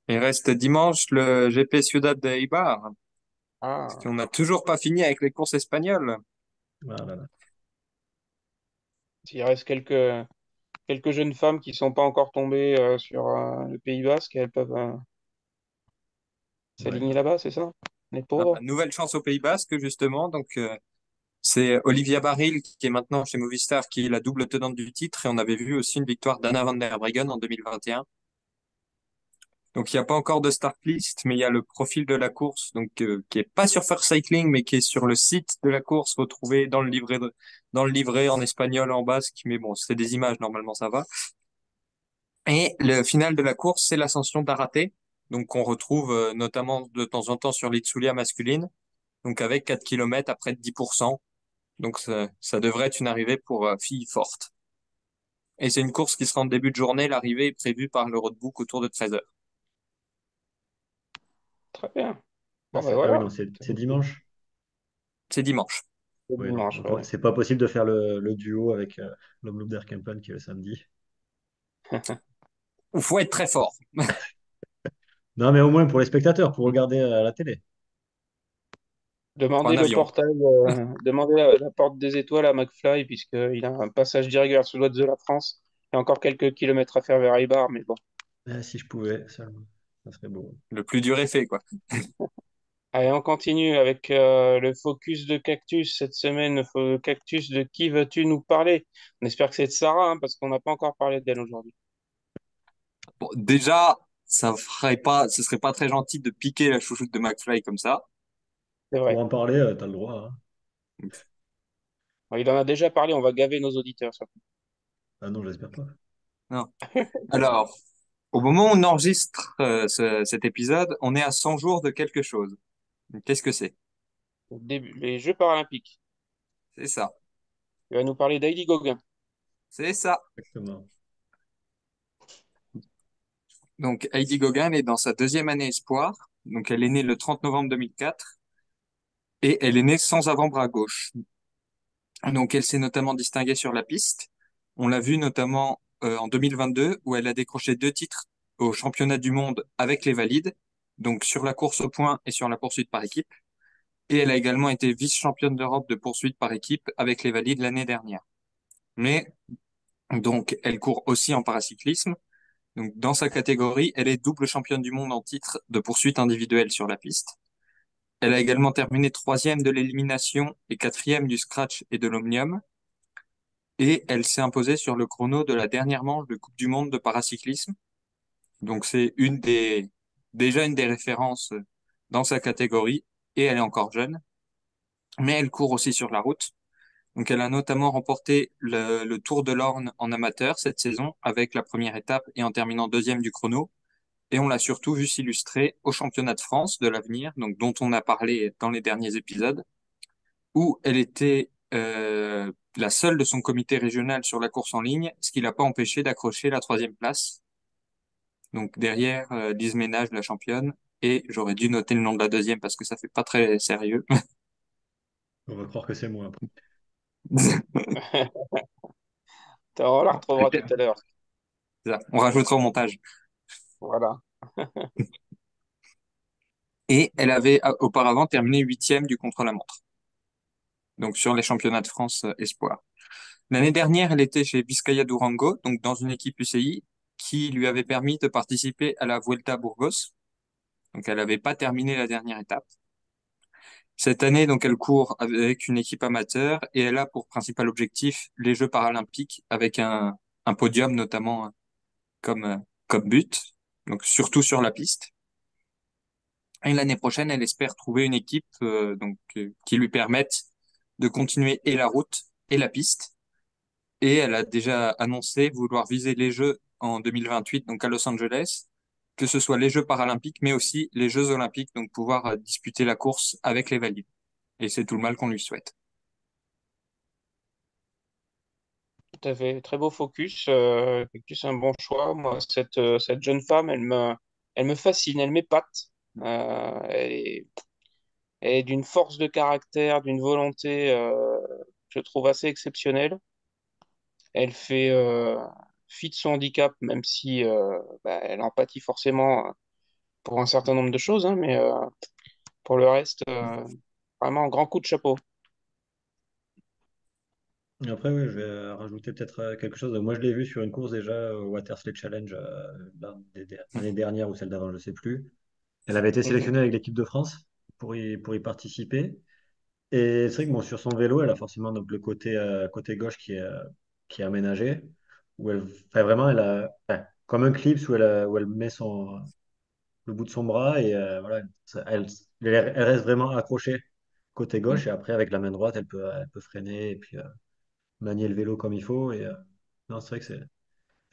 Il reste dimanche le GP Ciudad de Eibar, parce Ah, qu'on n'a toujours pas fini avec les courses espagnoles. Voilà. il reste quelques jeunes femmes qui sont pas encore tombées sur le Pays Basque et elles peuvent Ouais. s'aligner là-bas, c'est ça? Les Ah bah, pauvres. nouvelle chance au Pays Basque, justement. Donc, c'est Olivia Barril qui est maintenant chez Movistar, qui est la double tenante du titre. Et on avait vu aussi une victoire d'Anna van der Breggen en 2021. Donc, il n'y a pas encore de start list, mais il y a le profil de la course, donc qui est pas sur First Cycling, mais qui est sur le site de la course, retrouvé dans le livret dans le livret en espagnol, en basque. Mais bon, c'est des images, normalement, ça va. Et le final de la course, c'est l'ascension d'Araté, donc qu'on retrouve notamment de temps en temps sur l'Itzulia masculine, donc avec 4 km à près de 10%. Donc ça devrait être une arrivée pour filles fortes. Et c'est une course qui sera en début de journée. L'arrivée est prévue par le roadbook autour de 13 heures. Très bien. Ah, Bon, ben ah oui, voilà. non, c'est dimanche. C'est dimanche. C'est Oui, non. dimanche, Donc, ouais. c'est pas possible de faire le duo avec l'Homme Campen qui est le samedi. Il faut être très fort. Non, mais au moins pour les spectateurs, pour regarder à la télé. Pour Demandez un le avion. portail, demandez la porte des étoiles à McFly, puisqu'il a un passage direct vers le sud-ouest de la France. Il y a encore quelques kilomètres à faire vers Ibar, mais bon. Ah, si je pouvais seulement, ça serait beau. Le plus dur est fait, quoi. Allez, on continue avec le focus de Cactus cette semaine. Cactus, de qui vas-tu nous parler? On espère que c'est de Sarah, hein, parce qu'on n'a pas encore parlé d'elle aujourd'hui. Bon, déjà, ce serait pas très gentil de piquer la chouchoute de McFly comme ça. C'est Pour vrai. en parler, t'as le droit, hein. Bon, il en a déjà parlé, on va gaver nos auditeurs, surtout. Ah non, j'espère pas. Non. Alors, au moment où on enregistre cet épisode, on est à 100 jours de quelque chose. Qu'est-ce que c'est? Les Jeux paralympiques. C'est ça. Il va nous parler d'Heidi Gauguin. C'est ça. Exactement. Donc, Heidi Gogan est dans sa deuxième année espoir. Donc, elle est née le 30 novembre 2004 et elle est née sans avant-bras gauche. Donc, elle s'est notamment distinguée sur la piste. On l'a vu notamment en 2022 où elle a décroché 2 titres au championnat du monde avec les valides, donc sur la course au point et sur la poursuite par équipe. Et elle a également été vice-championne d'Europe de poursuite par équipe avec les valides l'année dernière. Mais donc, elle court aussi en paracyclisme. Donc, dans sa catégorie, elle est double championne du monde en titre de poursuite individuelle sur la piste. Elle a également terminé troisième de l'élimination et quatrième du scratch et de l'omnium. Et elle s'est imposée sur le chrono de la dernière manche de Coupe du Monde de paracyclisme. Donc, c'est déjà une des références dans sa catégorie. Et elle est encore jeune. Mais elle court aussi sur la route. Donc, elle a notamment remporté le Tour de l'Orne en amateur cette saison avec la première étape et en terminant deuxième du chrono. Et on l'a surtout vu s'illustrer au championnat de France de l'avenir, donc dont on a parlé dans les derniers épisodes, où elle était la seule de son comité régional sur la course en ligne, ce qui l'a pas empêché d'accrocher la troisième place. Donc derrière Lise Ménage, la championne, et j'aurais dû noter le nom de la deuxième parce que ça fait pas très sérieux. On va croire que c'est moi après. On la retrouvera tout à l'heure. On rajoutera au montage. Voilà. Et elle avait auparavant terminé huitième du contre-la-montre, donc sur les championnats de France espoir. L'année dernière, elle était chez Biscaya Durango, donc dans une équipe UCI, qui lui avait permis de participer à la Vuelta à Burgos. Donc elle n'avait pas terminé la dernière étape. Cette année, donc elle court avec une équipe amateur et elle a pour principal objectif les Jeux paralympiques avec un podium notamment comme, comme but, donc surtout sur la piste. Et l'année prochaine, elle espère trouver une équipe qui lui permette de continuer et la route et la piste. Et elle a déjà annoncé vouloir viser les Jeux en 2028, donc à Los Angeles, que ce soit les Jeux paralympiques, mais aussi les Jeux olympiques, donc pouvoir disputer la course avec les valides. Et c'est tout le mal qu'on lui souhaite. Tout à fait. Très beau focus. C'est un bon choix. Moi, cette jeune femme, elle me fascine, elle m'épate. Elle est, elle est d'une force de caractère, d'une volonté, je trouve assez exceptionnelle. Elle fait fi de son handicap, même si bah, elle empathie forcément pour un certain nombre de choses, hein, mais pour le reste, vraiment un grand coup de chapeau. Et après, oui, je vais rajouter peut-être quelque chose. Moi, je l'ai vu sur une course déjà au Water Sled Challenge l'année dernière ou celle d'avant, je ne sais plus. Elle avait été Mhm. sélectionnée avec l'équipe de France pour y participer. Et c'est vrai que bon, sur son vélo, elle a forcément donc, le côté gauche qui est aménagé, où elle, enfin, vraiment, elle a comme un clips où elle met le bout de son bras et voilà, elle reste vraiment accrochée côté gauche. Et après, avec la main droite, elle peut freiner et puis manier le vélo comme il faut. Et non, c'est vrai que c'est.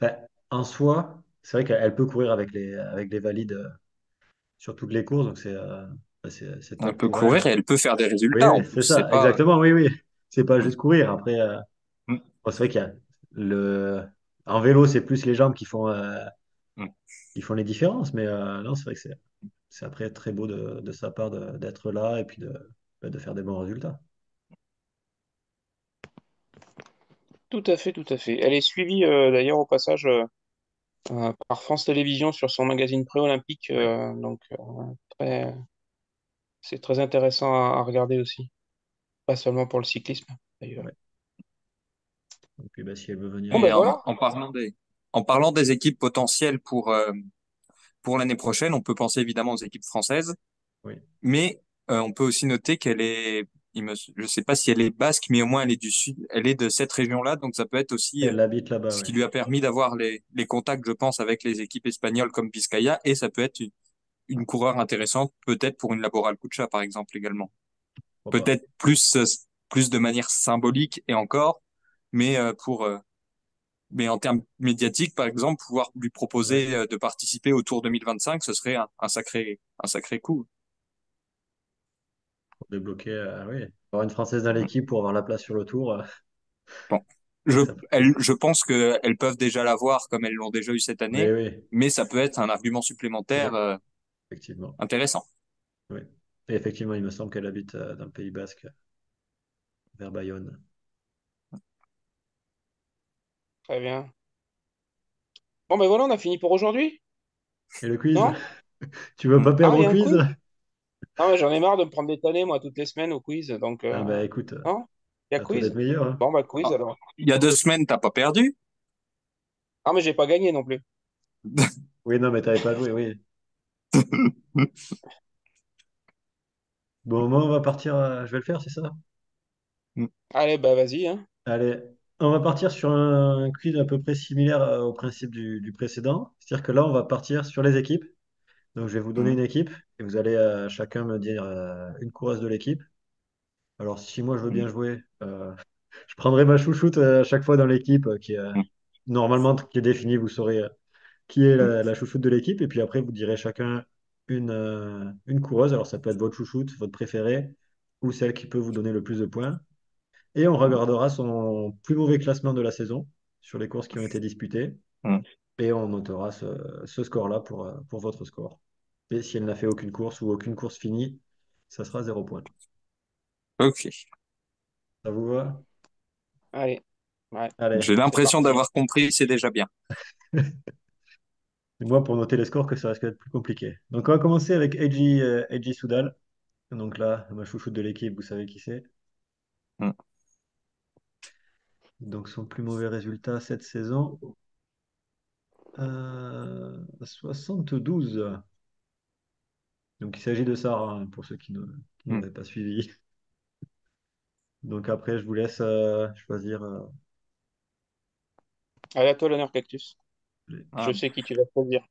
Enfin, en soi, c'est vrai qu'elle peut courir avec les valides sur toutes les courses, donc c'est Elle top peut pour elle. courir et elle peut faire des Oui, résultats en oui, plus. c'est C'est ça, pas. exactement, oui, oui. C'est pas Mm, juste courir. Après, mm, bon, c'est vrai qu'il y a le. En vélo, c'est plus les jambes mm. qui font les différences, mais non, c'est vrai que c'est après très beau de sa part d'être là et puis de faire des bons résultats. Tout à fait, tout à fait. Elle est suivie d'ailleurs au passage par France Télévisions sur son magazine pré-olympique, Oui, très- c'est très intéressant à regarder aussi, pas seulement pour le cyclisme d'ailleurs. oui. Et puis, bah, si elle veut venir. Bon ben Et voilà. en parlant des équipes potentielles pour l'année prochaine, on peut penser évidemment aux équipes françaises, Oui, mais on peut aussi noter qu'elle est, je sais pas si elle est basque, mais au moins elle est du sud, elle est de cette région-là, donc ça peut être aussi elle habite là-bas, ce oui. qui lui a permis d'avoir les contacts, je pense, avec les équipes espagnoles comme Biscaya, et ça peut être une coureur intéressante, peut-être pour une Laboral Cucha, par exemple, également. Pourquoi pas. Peut-être plus de manière symbolique et encore, mais mais en termes médiatiques, par exemple, pouvoir lui Ouais. proposer de participer au Tour 2025, ce serait un sacré coup. Pour débloquer, oui. Avoir une Française dans l'équipe pour avoir la place sur le tour, Bon, c'est vrai que ça peut. je pense qu'elles peuvent déjà l'avoir comme elles l'ont déjà eu cette Oui, année, oui, mais ça peut être un argument supplémentaire ouais, effectivement. intéressant. Oui. Et effectivement, il me semble qu'elle habite dans le Pays Basque, vers Bayonne. Très bien. Bon ben voilà, on a fini pour aujourd'hui, Et le quiz? non? Tu veux pas Ah, perdre il au y a un quiz? quiz? Non, mais j'en ai marre de me prendre des tannées, moi, toutes les semaines au quiz, donc Ah bah écoute, non? Il y a à toi d'être quiz? meilleur, hein. Bon bah quiz Ah, alors. il y a 2 semaines, t'as pas perdu? Ah mais j'ai pas gagné non plus. Oui, non, mais t'avais pas joué, oui. Bon, moi, on va partir. Je vais le faire, c'est ça? Allez, bah vas-y, hein. Allez, on va partir sur un quiz à peu près similaire au principe du précédent. C'est-à-dire que là, on va partir sur les équipes. Donc, je vais vous donner une équipe et vous allez chacun me dire une coureuse de l'équipe. Alors, si moi, je veux bien jouer, je prendrai ma chouchoute à chaque fois dans l'équipe qui est normalement qui est définie. Vous saurez qui est la chouchoute de l'équipe. Et puis après, vous direz chacun une coureuse. Alors, ça peut être votre chouchoute, votre préférée, ou celle qui peut vous donner le plus de points. Et on regardera son plus mauvais classement de la saison sur les courses qui ont été disputées. Et on notera ce score-là pour votre score. Et si elle n'a fait aucune course ou aucune course finie, ça sera 0 point. Ok. Ça vous va? Allez, ouais, Allez, J'ai c'est l'impression parti. d'avoir compris, c'est déjà bien. c'est moi pour noter les scores que ça risque d'être plus compliqué. Donc on va commencer avec Eiji Soudal. Donc là, ma chouchoute de l'équipe, vous savez qui c'est. Donc son plus mauvais résultat cette saison, 72. Donc il s'agit de Sarah, hein, pour ceux qui Hmm. n'auraient pas suivi. Donc après, je vous laisse choisir. Allez, à toi l'honneur, Cactus. Je Ah, sais qui tu vas choisir.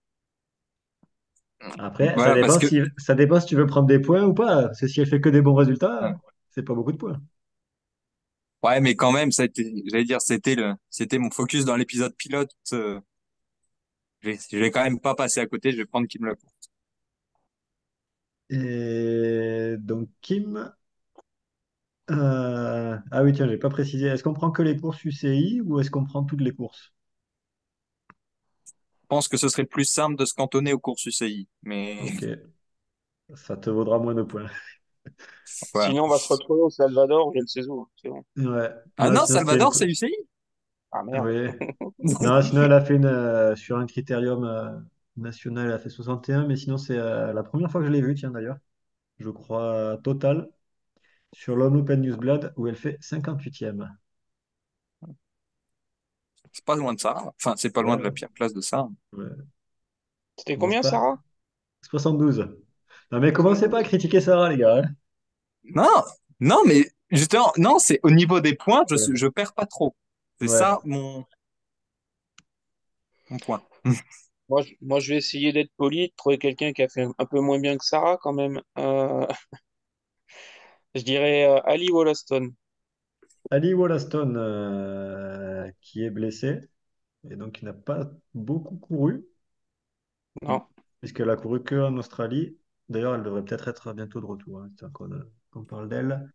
Après, voilà, parce que ça dépend si tu veux prendre des points ou pas. Parce que si elle fait que des bons résultats, c'est pas beaucoup de points. ouais, mais quand même, ça a été, j'allais dire, c'était mon focus dans l'épisode pilote. Je vais quand même pas passer à côté. Je vais prendre Kim Lecourt. Et donc Kim, ah oui, tiens, j'ai pas précisé. Est-ce qu'on prend que les courses UCI ou est-ce qu'on prend toutes les courses? Je pense que ce serait plus simple de se cantonner aux courses UCI, mais Ok, ça te vaudra moins de points. voilà. Sinon, on va se retrouver au Salvador, je ne sais où. C'est bon. Ouais, Ah non, non, sinon c'était une. Salvador, c'est UCI? Ah merde. Oui. Non, sinon elle a fait sur un critérium national, elle a fait 61, mais sinon c'est la première fois que je l'ai vue, tiens d'ailleurs, je crois, total, sur l'On Open Newsblad, où elle fait 58e. C'est pas loin de ça. Enfin, c'est pas loin de Ouais, la pire place de ça. ouais. C'était Commence combien, pas. Sarah? 72. Non mais commencez pas à 72. critiquer Sarah, les gars, hein. Non, non, mais justement, non, c'est au niveau des points, Ouais. je perds pas trop. C'est Ouais. ça mon point. Moi, je vais essayer d'être poli, de trouver quelqu'un qui a fait un peu moins bien que Sarah quand même. Je dirais Ali Wollaston. Ali Wollaston, qui est blessé, et donc qui n'a pas beaucoup couru, Non. puisqu'elle a couru que en Australie. D'ailleurs, elle devrait peut-être être bientôt de retour, hein, tiens, qu'on parle d'elle.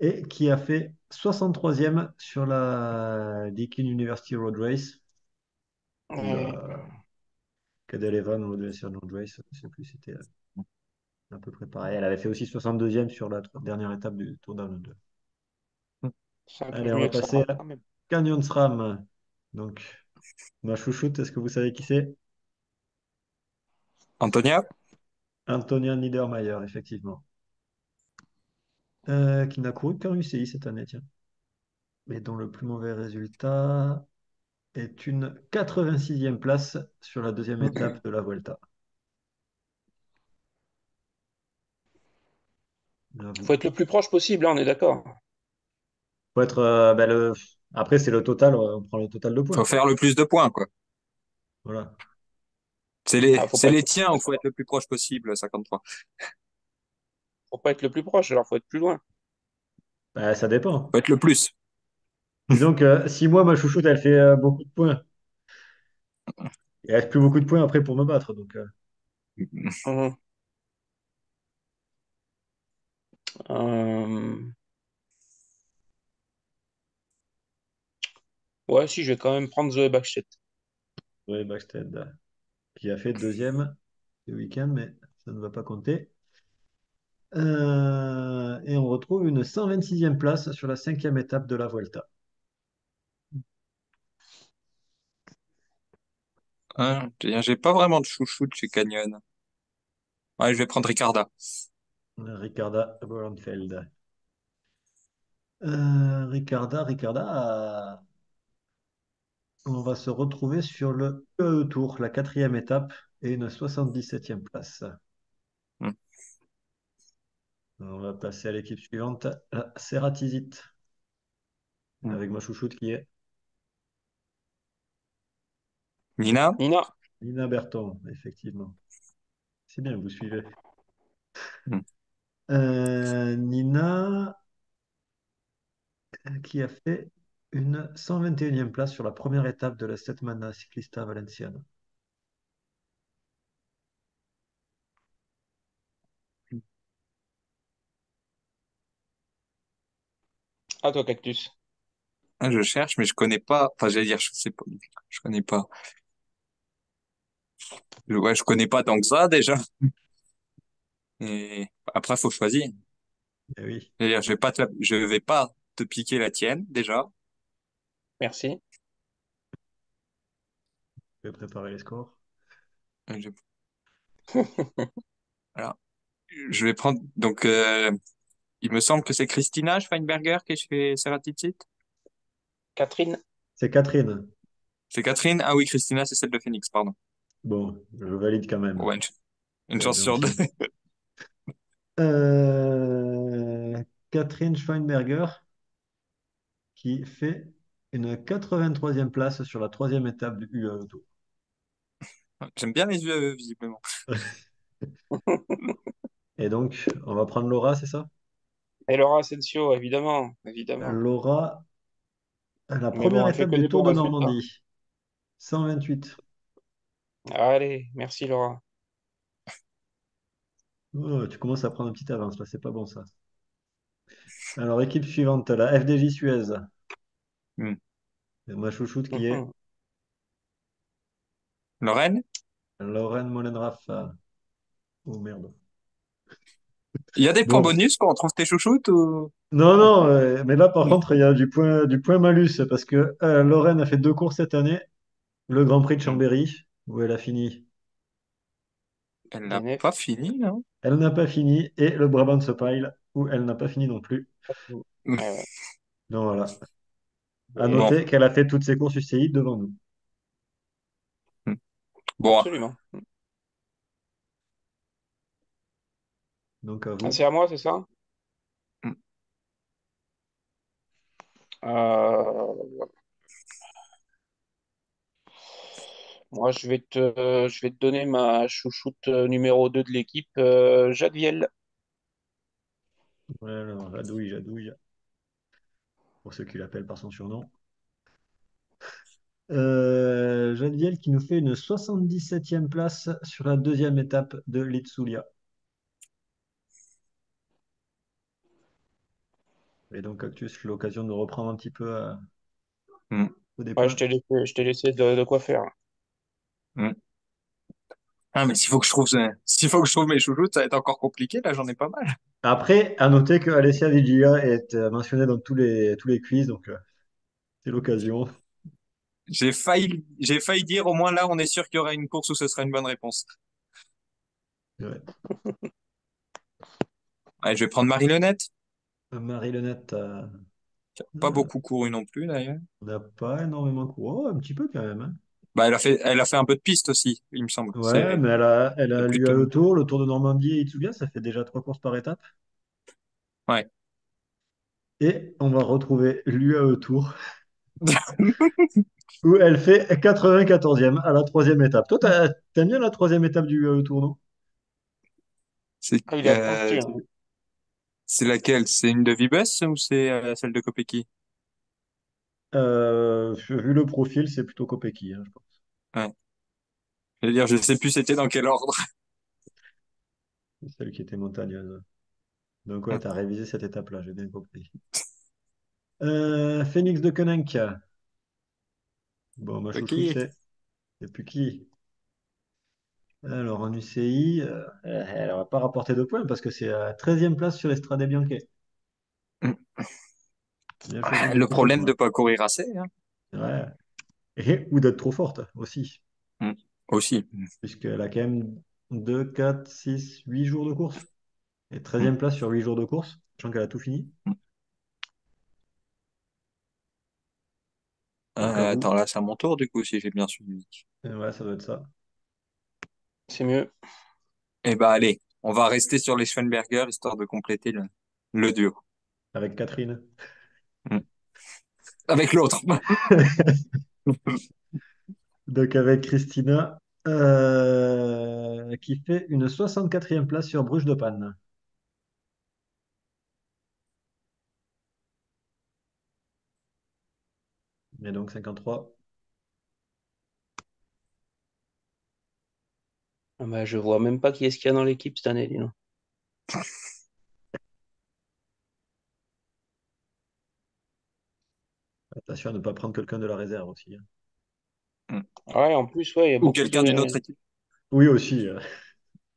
Et qui a fait 63e sur la Deakin University Road Race, ou Ouais. la Cadel Evan Road Race, je sais plus, c'était à peu près pareil. Elle avait fait aussi 62e sur la dernière étape du Tour Down Under. C'est un peu Allez, on va mieux que passer Sarah à quand même. Canyon SRAM. Donc, ma chouchoute, est-ce que vous savez qui c'est? Antonia? Antonia Niedermayer, effectivement. Qui n'a couru qu'en UCI cette année, tiens. Mais dont le plus mauvais résultat est une 86e place sur la deuxième étape de la Vuelta. Faut J'avoue. être le plus proche possible, hein, on est d'accord. Faut être, après, c'est le total, on prend le total de Faut points. faire le plus de points, quoi. Voilà. Ah, Donc, faut C'est pas être les le plus tiens où proche, faut être le plus proche possible, 53. faut pas être le plus proche, alors faut être plus loin. bah, ça dépend. Faut être le plus. Disons que si moi, ma chouchoute, elle fait beaucoup de points, il reste plus beaucoup de points après pour me battre. Donc, Mhm. Euh, Ouais, si, je vais quand même prendre Zoé Bachette. ouais, Backsted, qui a fait deuxième ce week-end, mais ça ne va pas compter. Et on retrouve une 126e place sur la cinquième étape de la Vuelta. Hein, j'ai pas vraiment de chouchou de chez Canyon. Ouais, je vais prendre Ricarda. Ricarda Bauernfeld. Ricarda, on va se retrouver sur le Tour, la quatrième étape, et une 77e place. Hmm. On va passer à l'équipe suivante, la Ceratizit, Hmm. avec ma chouchoute qui est Nina? Nina, Nina Berton, effectivement. C'est bien, vous suivez. Hmm. Nina, qui a fait une 121e place sur la première étape de la Setmana Ciclista Valenciana. à toi, Cactus. Ah, je cherche, mais je connais pas. Enfin, j'allais dire, je sais pas. Je connais pas. Ouais, je connais pas tant que ça, déjà. Et après, faut choisir. Eh oui, C'est-à-dire, je vais pas te piquer la tienne, déjà. Merci. je vais préparer les scores. Je, voilà. Je vais prendre, donc, il me semble que c'est Christina Schweinberger qui est chez Ceratizit. Catherine? C'est Catherine. C'est Catherine? Ah oui, Christina, c'est celle de Phoenix, pardon. Bon, je valide quand même. Ouais, une C'est chance sur deux. gentil. Euh, Catherine Schweinberger qui fait une 83e place sur la troisième étape du UAE Tour. J'aime bien les yeux, visiblement. Et donc, on va prendre Laura, c'est ça? Et Laura Asensio, évidemment, évidemment. Laura, la Mais première bon, elle fait étape que du des Tour bons de résultats. Normandie, 128. Allez, merci Laura. Oh, tu commences à prendre une petite avance, là, c'est pas bon ça. Alors, équipe suivante, la FDJ Suez. Hmm. Et ma chouchoute qui est Mhm. Lorraine? Lorraine Molenrath. Oh merde. Il y a des points Bon, bonus quand on trouve tes chouchoutes ou... non, non, mais là par contre, il y a du point malus parce que Lorraine a fait deux courses cette année. Le Grand Prix de Hmm. Chambéry, où elle a fini. Elle n'a DNF. pas fini, non? Elle n'a pas fini. Et le Brabantse Pijl, où elle n'a pas fini non plus. Hmm. Ouais, ouais. Donc voilà. À Bon. noter qu'elle a fait toutes ses courses UCI devant nous. Hmm. Bon. Absolument. Donc à Ah, vous. c'est à moi, c'est ça? Hmm. Voilà. Moi, je vais te donner ma chouchoute numéro 2 de l'équipe, Jade Viel. Ouais, alors, Jadouille, Jadouille, pour ceux qui l'appellent par son surnom. Jadiel qui nous fait une 77e place sur la deuxième étape de l'Itzulia. Et donc, Actus, l'occasion de reprendre un petit peu Hmm. des Ouais, points. je t'ai laissé de quoi faire. Hmm. Ah, mais s'il faut que je trouve mes chouchoutes, ça va être encore compliqué. Là, j'en ai pas mal. Après, à noter que Alessia Vigia est mentionnée dans tous les quiz, donc c'est l'occasion. J'ai failli dire au moins là, on est sûr qu'il y aura une course où ce sera une bonne réponse. Ouais. Allez, je vais prendre Marie-Lenette. Marie-Lenette, Pas euh, beaucoup couru non plus, d'ailleurs. on n'a pas énormément couru. Oh, un petit peu quand même, hein. Bah, elle a fait un peu de piste aussi, il me semble. Ouais, mais elle C'est a plutôt. l'UAE Tour, le Tour de Normandie et Itzulia, ça fait déjà trois courses par étape. Ouais. Et on va retrouver l'UAE Tour, où elle fait 94e à la troisième étape. Toi, t'aimes bien la troisième étape du Tour, non? C'est Ah, il est à pointu, hein. c'est laquelle? C'est une de Vibes ou c'est celle de Kopecky? Vu le profil, c'est plutôt Kopecky, hein, je pense. Ouais. Je veux dire, je sais plus c'était dans quel ordre. C'est celle qui était montagneuse. Donc ouais, t'as révisé cette étape-là, j'ai bien compris. Phoenix de Koninck. Bon, ma chouchoute, Kopecky. c'est plus qui? Alors, en UCI, elle va pas rapporter de points parce que c'est à 13e place sur l'Estrade Bianche. Bien choisi du Le coup ce problème de choix. pas courir assez, hein. Ouais. Et, ou d'être trop forte aussi, Mm. Aussi. puisqu'elle a quand même 2, 4, 6, 8 jours de course. Et Mm. 13e place sur 8 jours de course, sachant qu'elle a tout fini. Mm. Donc à vous. Attends, là, c'est à mon tour, du coup, si j'ai bien suivi. Ouais, ça doit être ça. C'est mieux. Eh ben, allez, on va rester sur les Schweinberger, histoire de compléter le duo. Avec Catherine. Mm. Avec l'autre. Donc avec Christina, qui fait une 64e place sur Bruges de Panne. Et donc 53. Ah bah, je vois même pas qui est-ce qu'il y a dans l'équipe cette année, dis donc. Attention à ne pas prendre quelqu'un de la réserve aussi, hein. Mm. Ouais, en plus, ouais, il y a Ou beaucoup quelqu'un d'une de. autre équipe. Oui, aussi.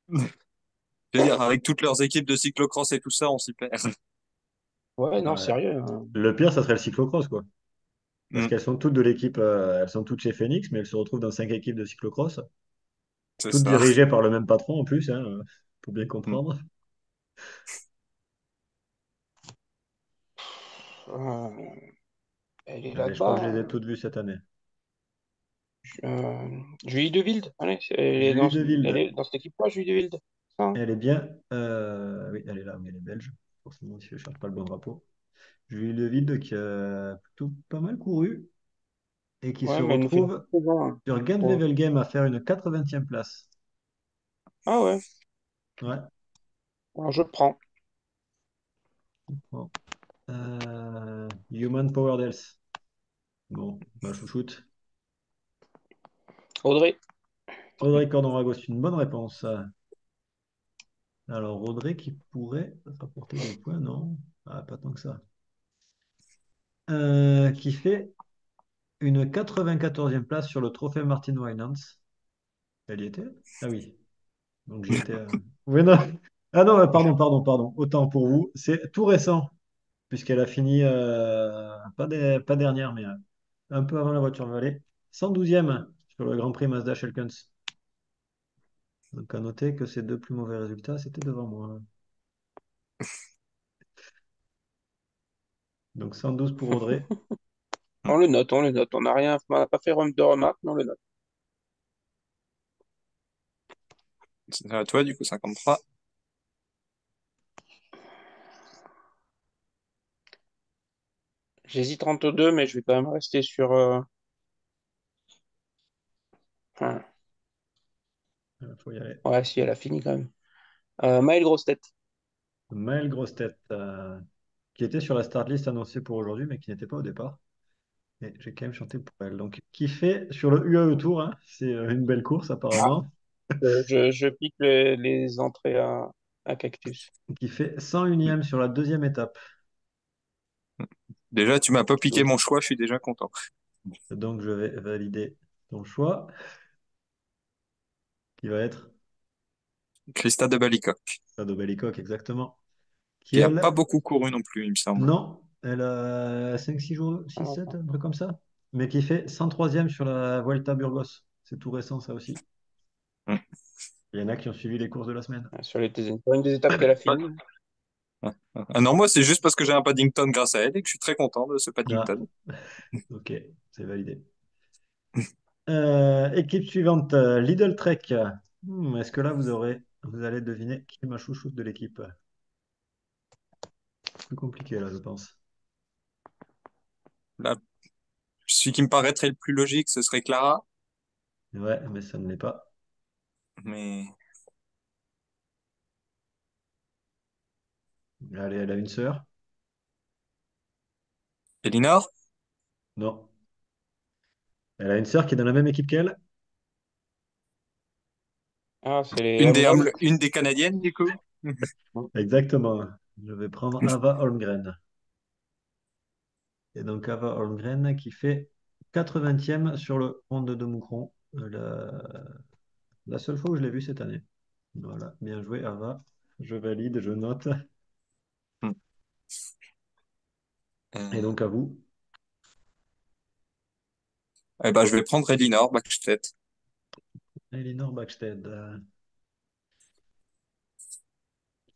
Je veux dire, avec toutes leurs équipes de cyclocross et tout ça, on s'y perd. Ouais, non, Ouais. sérieux, hein. Le pire, ça serait le cyclocross, quoi. Parce Mm. qu'elles sont toutes de l'équipe, elles sont toutes chez Phoenix, mais elles se retrouvent dans cinq équipes de cyclocross, C'est toutes ça. dirigées par le même patron en plus, hein, pour bien Mm. comprendre. Euh, Elle est Allez, je crois que je là-bas. les ai toutes vues cette année. Julie Deville. Allez, Julie elle Deville, est dans cette équipe-là, Julie Deville. Ça, hein. elle est bien. Oui, elle est là, mais elle est belge. Forcément, si je ne cherche pas le bon drapeau. Julie Deville qui a plutôt pas mal couru et qui se Ouais, mais elle nous fait une retrouve petite saison, hein, sur je trouve. Gent-Wevelgem à faire une 80e place. Ah ouais, Ouais. alors je prends. Bon. Human Power Health. Bon, ma chouchoute. Audrey. Audrey Cordon-Rago, c'est une bonne réponse. Alors, Audrey qui pourrait rapporter des points, non? Ah, pas tant que ça. Qui fait une 94e place sur le trophée Martin Winans. Elle y était? Ah oui, donc j'y étais. Oui, non. Ah non, pardon. Autant pour vous. C'est tout récent, puisqu'elle a fini, pas dernière, mais un peu avant la voiture vallée. 112e sur le Grand Prix Mazda Shellkens. Donc à noter que ces deux plus mauvais résultats, c'était devant moi. Donc 112 pour Audrey. On le note, on le note. On n'a pas fait de remarques, mais on le note. C'est à toi, du coup, 53. J'hésite entre deux, mais je vais quand même rester sur. Enfin, Il faut y aller. ouais, si elle a fini quand même. Maëlle Grossetête. Maëlle Grossetête, qui était sur la start list annoncée pour aujourd'hui, mais qui n'était pas au départ. Et j'ai quand même chanté pour elle. Donc, qui fait sur le UAE Tour, hein, c'est une belle course apparemment, Je pique les entrées à Cactus. qui fait 101e sur la deuxième étape. Déjà, tu m'as pas piqué Donc, mon choix, je suis déjà content. donc je vais valider ton choix, qui va être Krista de Balicoque, Fado Bellicock, exactement. Qui, qui a pas elle, beaucoup couru non plus, il me semble. non, elle a 5-6 jours, six Ah, sept un truc comme ça, mais qui fait 103e sur la Vuelta Burgos. C'est tout récent, ça aussi. Hmm. Il y en a qui ont suivi les courses de la semaine. sur une des étapes qu'elle a Ouais. fini. Ah non, moi, c'est juste parce que j'ai un Paddington grâce à elle et que je suis très content de ce Ah, Paddington. ok, c'est validé. Équipe suivante, Lidl Trek. Est-ce que là, vous allez deviner qui est ma chouchoute de l'équipe? Plus compliqué, là, je pense. Là, celui qui me paraîtrait le plus logique, ce serait Clara, Ouais, mais ça ne l'est pas. mais Allez, elle a une sœur? Elinor, Non. Elle a une sœur qui est dans la même équipe qu'elle? Ah, c'est les Holmgren. une des Canadiennes, du coup. Exactement. Je vais prendre Ava Holmgren. Et donc Ava Holmgren qui fait 80e sur le Ronde de Moucron. La seule fois où je l'ai vue cette année. Voilà, bien joué Ava. Je valide, je note. Et Euh, donc à vous, eh ben, je vais prendre Elinor Backstedt. Elinor Backstedt,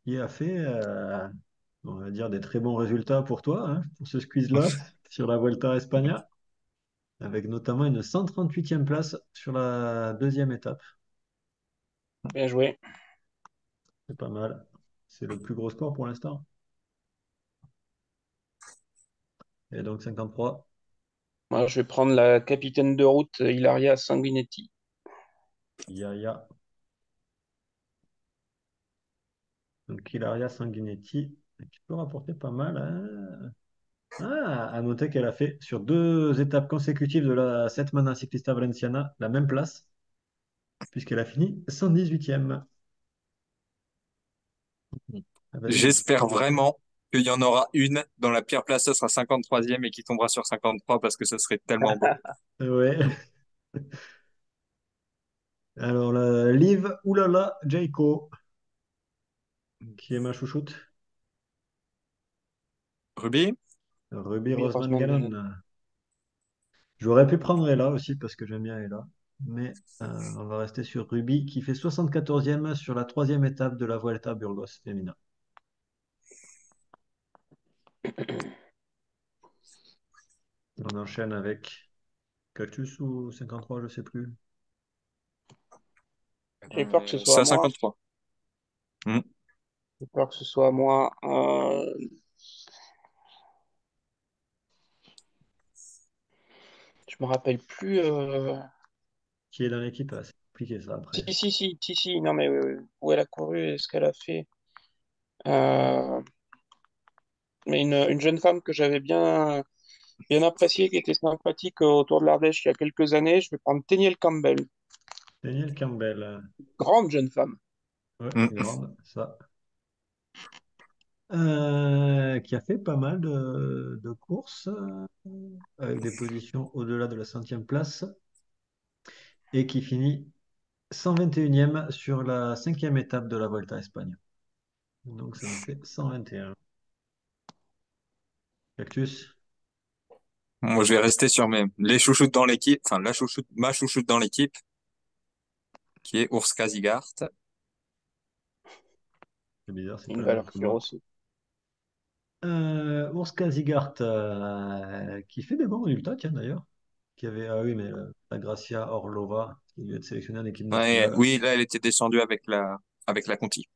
qui a fait, on va dire, des très bons résultats pour toi, hein, pour ce squeeze-là, sur la Vuelta a España, avec notamment une 138e place sur la deuxième étape. Bien joué. C'est pas mal. C'est le plus gros score pour l'instant. Et donc 53. Moi, je vais prendre la capitaine de route, Ilaria Sanguinetti. Yaya. Donc Ilaria Sanguinetti, qui peut rapporter pas mal, hein. Ah, à noter qu'elle a fait sur deux étapes consécutives de la Setmana Ciclista Valenciana la même place, puisqu'elle a fini 118e. Ah, vas-y, vas-y. J'espère vraiment qu'il y en aura une dans la pire place, ce sera 53e et qui tombera sur 53 parce que ce serait tellement beau. Ouais. Alors, la Liv Oulala Jayco, qui est ma chouchoute. Ruby? Ruby Oui, Rosman Rosemary Gannon. Gannon. J'aurais pu prendre Ella aussi parce que j'aime bien Ella. Mais on va rester sur Ruby qui fait 74e sur la troisième étape de la Vuelta à Burgos Femina. On enchaîne avec Cactus ou 53, je sais plus. J'ai peur que ce C'est soit à moi. 53. Hmm. J'ai peur que ce soit moi. Je me rappelle plus. Qui est dans l'équipe? Ah, c'est compliqué ça après. Si. Non, mais où elle a couru et ce qu'elle a fait. Euh, mais une jeune femme que j'avais bien appréciée, qui était sympathique autour de l'Ardèche il y a quelques années. Je vais prendre Teniel Campbell. Daniel Campbell. Grande jeune femme. Ouais, Hmm. grande, ça. Qui a fait pas mal de courses avec des positions au-delà de la centième place et qui finit 121e sur la cinquième étape de la Volta à Espagne. Donc ça nous fait 121. Cactus, Moi, je vais rester sur les chouchoutes dans l'équipe, enfin, ma chouchoute dans l'équipe, qui est Urs Kazigart. c'est bizarre, c'est pas Une la même valeur que sûre moi. aussi. Urs Kazigart, qui fait des bons résultats, tiens d'ailleurs. Qui avait, ah oui, mais la Gracia Orlova, qui devait être sélectionnée en équipe Ouais, nationale. oui, là, elle était descendue avec la Conti.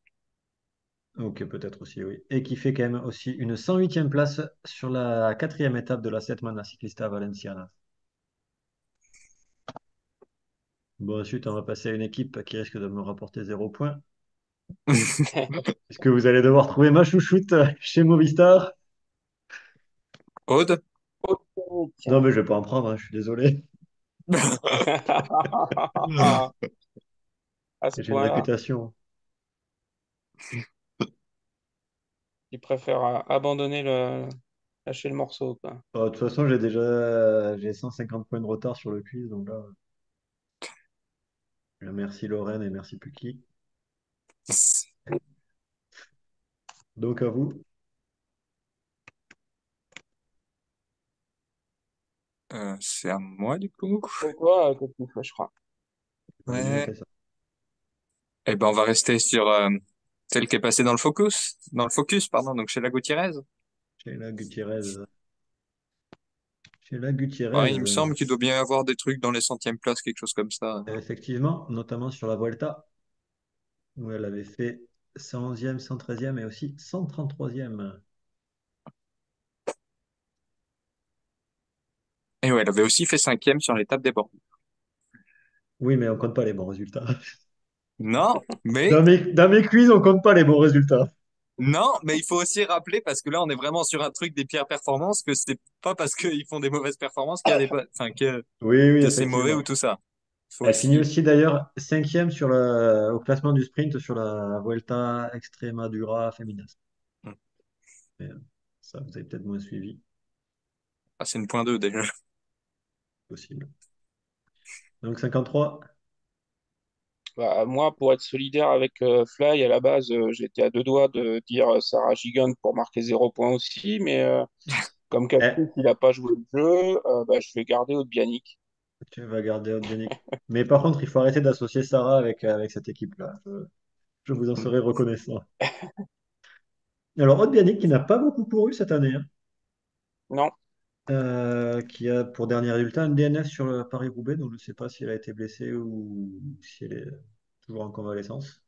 Ok, peut-être aussi, oui. Et qui fait quand même aussi une 108e place sur la quatrième étape de la Setmana Ciclista Valenciana. Bon, ensuite, on va passer à une équipe qui risque de me rapporter 0 points. Est-ce que vous allez devoir trouver ma chouchoute chez Movistar? Aude? Non, mais je vais pas en prendre, hein, je suis désolé. À ce J'ai une point-là, réputation. il préfère abandonner lâcher le morceau, quoi. De toute façon, j'ai 150 points de retard sur le quiz, donc là, merci Lorraine et merci Puki. Donc à vous, C'est à moi, du coup. C'est toi, qu'est-ce que je crois. j'ai déjà Ouais. fait ça. Eh ben, on va rester sur celle qui est passée dans le focus, pardon, donc chez la Gutiérrez. Sheila Gutiérrez. Sheila Ouais, il me Gutiérrez, semble qu'il doit bien y avoir des trucs dans les centièmes places, quelque chose comme ça. effectivement, notamment sur la Vuelta, où elle avait fait 111e, 113e et aussi 133e. Et ouais, elle avait aussi fait cinquième sur l'étape des bords. Oui, mais on compte pas les bons résultats. Non, mais Dans mes quiz, on compte pas les bons résultats. non, mais il faut aussi rappeler parce que là, on est vraiment sur un truc des pires performances que c'est pas parce qu'ils font des mauvaises performances qu'il y a enfin Oui, oui, que c'est mauvais ou effectivement. tout ça. Il faut Elle finit aussi. aussi d'ailleurs cinquième au classement du sprint sur la Vuelta Extremadura Féminas. Mais, ça, vous avez peut-être moins suivi, Ah, c'est une point 2 déjà. possible. Donc 53. Bah, moi, pour être solidaire avec Fly, à la base, j'étais à deux doigts de dire Sarah Gigante pour marquer 0 point aussi, mais comme Eh, Cactus, il n'a pas joué le jeu, bah, je vais garder Bianic. tu vas garder Bianic. Mais par contre, il faut arrêter d'associer Sarah avec cette équipe-là. Je vous en serai reconnaissant. Alors, Aude Bianic, qui n'a pas beaucoup couru cette année, hein, Non, qui a pour dernier résultat un DNF sur le Paris-Roubaix, donc je ne sais pas si elle a été blessée ou si elle est toujours en convalescence.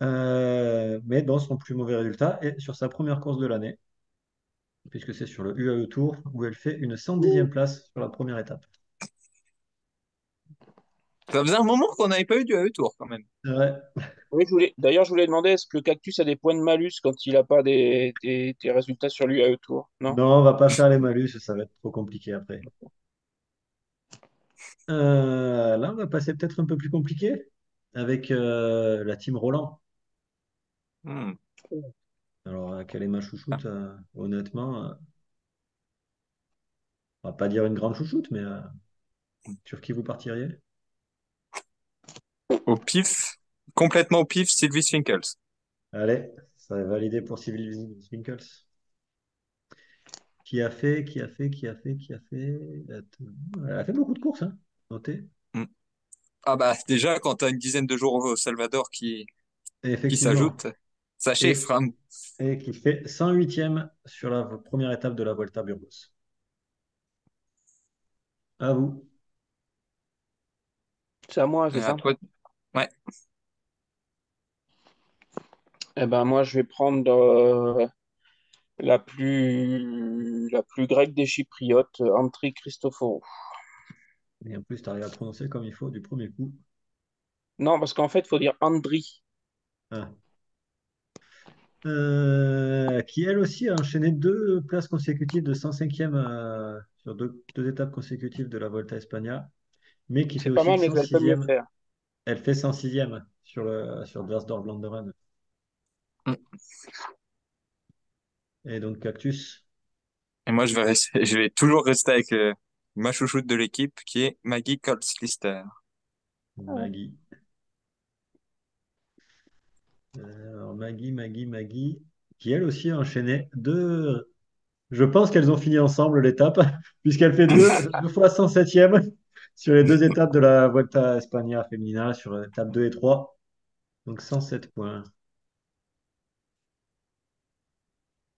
Mais dans son plus mauvais résultat et sur sa première course de l'année, puisque c'est sur le UAE Tour où elle fait une 110e place sur la première étape. Ça faisait un moment qu'on n'avait pas eu du AE Tour quand même. Ouais. oui, d'ailleurs, je voulais demander, est-ce que Cactus a des points de malus quand il n'a pas des résultats sur lui à Tour? Non? Non, on va pas faire les malus, ça va être trop compliqué après. Là, on va passer peut-être un peu plus compliqué avec la team Roland. Hmm. Alors, quelle est ma chouchoute? Honnêtement, on va pas dire une grande chouchoute, mais sur qui vous partiriez? Au pif, complètement au pif, Sylvie Swinkels. Allez, ça est validé pour Sylvie Winkles. Qui a fait. Elle a fait beaucoup de courses, hein. Notez. Hmm. Ah bah déjà, quand tu as une dizaine de jours au Salvador Et qui effectivement. s'ajoutent, ça chiffre, Et, hein. et qui fait 108e sur la première étape de la Volta à Burgos. À vous. C'est à moi, Et c'est à ça? toi. Ouais. Eh ben moi, je vais prendre la plus grecque des Chypriotes, Andri Christophorou. Et en plus, tu arrives à prononcer comme il faut du premier coup. Non, parce qu'en fait, il faut dire Andri. Ah. Qui elle aussi a enchaîné deux places consécutives de 105e sur deux étapes consécutives de la Volta a España, mais qui fait C'est pas aussi mal, mais elle peut mieux 106e. faire. Elle fait 106e sur Dwarsdorp-Vlaanderen. Et donc Cactus, Et moi, je vais toujours rester avec ma chouchoute de l'équipe, qui est Maggie Colslister. Ah ouais. Maggie. Alors Maggie, qui elle aussi a enchaîné deux. Je pense qu'elles ont fini ensemble l'étape, puisqu'elle fait deux fois 107e sur les deux étapes de la Vuelta a España Femina, sur étape 2 et 3. Donc 107 points.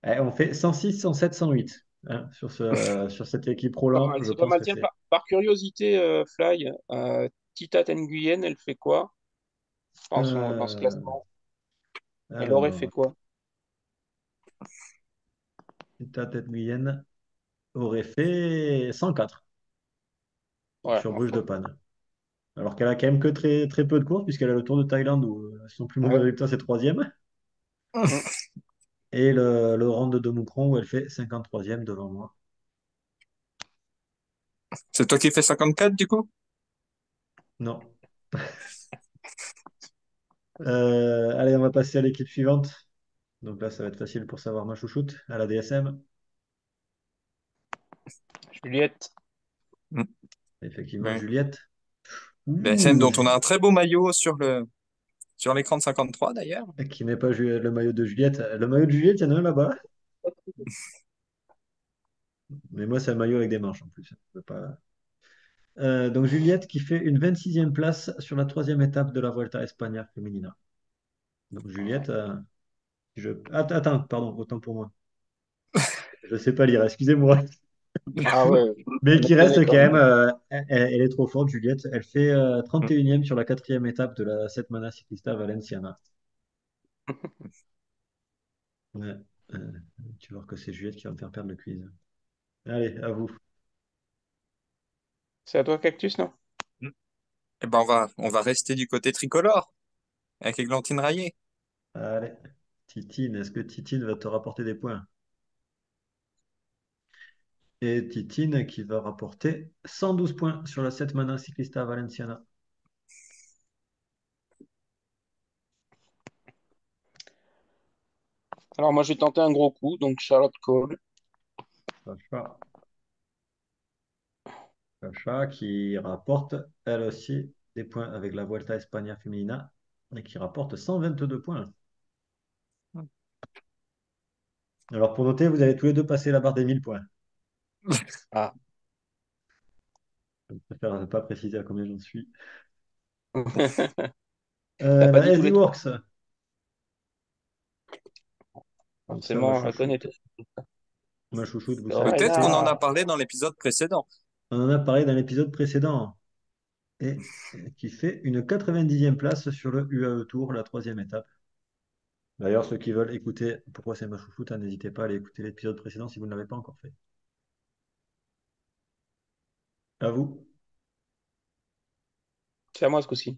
On fait 106, 107, 108 hein, sur cette équipe Pas Roland. mal, Je c'est pas pense mal. que Tiens, c'est. par curiosité, Fly, Tita Nguyen, elle fait quoi dans ce euh, classement? Elle aurait fait alors, quoi? ta tête Guyenne aurait fait 104 Ouais, sur Bruges de enfin. Panne. Alors qu'elle a quand même que très, très peu de courses, puisqu'elle a le Tour de Thaïlande où son plus mauvais Ouais. résultat, c'est troisième. Mm. Et le Round de Moucron où elle fait 53e devant moi. C'est toi qui fais 54 du coup? Non. Allez, on va passer à l'équipe suivante. Donc là, ça va être facile pour savoir ma chouchoute à la DSM. Juliette. Mm. Effectivement, Ouais. Juliette. BSM Ouh, dont on a un très beau maillot sur l'écran de 53 d'ailleurs. qui n'est pas le maillot de Juliette. Le maillot de Juliette, il y en a un là-bas. Mais moi, c'est un maillot avec des manches en plus. Je peux pas. Donc Juliette qui fait une 26e place sur la troisième étape de la Vuelta a España Femenina. Donc Juliette, attends, pardon, autant pour moi. Je sais pas lire, excusez-moi. Ah ouais, Mais on qui reste connaît quand quand même, même. elle est trop forte, Juliette. Elle fait Mm. 31e sur la quatrième étape de la Setmana Ciclista Valenciana. Ouais. Euh, Tu vois que c'est Juliette qui va me faire perdre le quiz. Allez, à vous. C'est à toi, Cactus, non? Mm. Eh ben on va rester du côté tricolore avec Églantine Raillé. Allez. Titine, est-ce que Titine va te rapporter des points? Et Titine qui va rapporter 112 points sur la Setmana Ciclista Valenciana. Alors moi, j'ai tenté un gros coup, donc Charlotte Cole. Sacha, Sacha qui rapporte elle aussi des points avec la Vuelta a España Femenina et qui rapporte 122 points. Alors pour noter, vous avez tous les deux passé la barre des 1000 points. Ah. Je préfère ne pas préciser à combien j'en suis. T'as pas La dit tous SD les trois. Works. Donc ça, Forcément, elle connaît tout. ma chouchoute, vous savez que Peut-être qu'on c'est. en a Lorena. parlé dans l'épisode précédent. On en a parlé dans l'épisode précédent. Et qui fait une 90e place sur le UAE Tour, la troisième étape. D'ailleurs, ceux qui veulent écouter pourquoi c'est ma chouchoute, hein, n'hésitez pas à aller écouter l'épisode précédent si vous ne l'avez pas encore fait. À vous. C'est à moi ce coup-ci.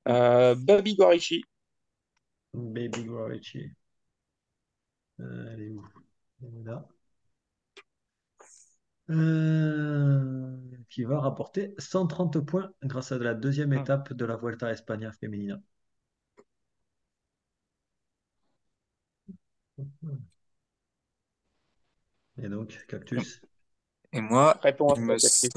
Babi Guarichi. Baby Guarici. Elle est où? Elle est là. Qui va rapporter 130 points grâce à la deuxième Mm. étape de la Vuelta a España Femenina. Et donc, Cactus. Et moi, Réponds à ça, Cactus.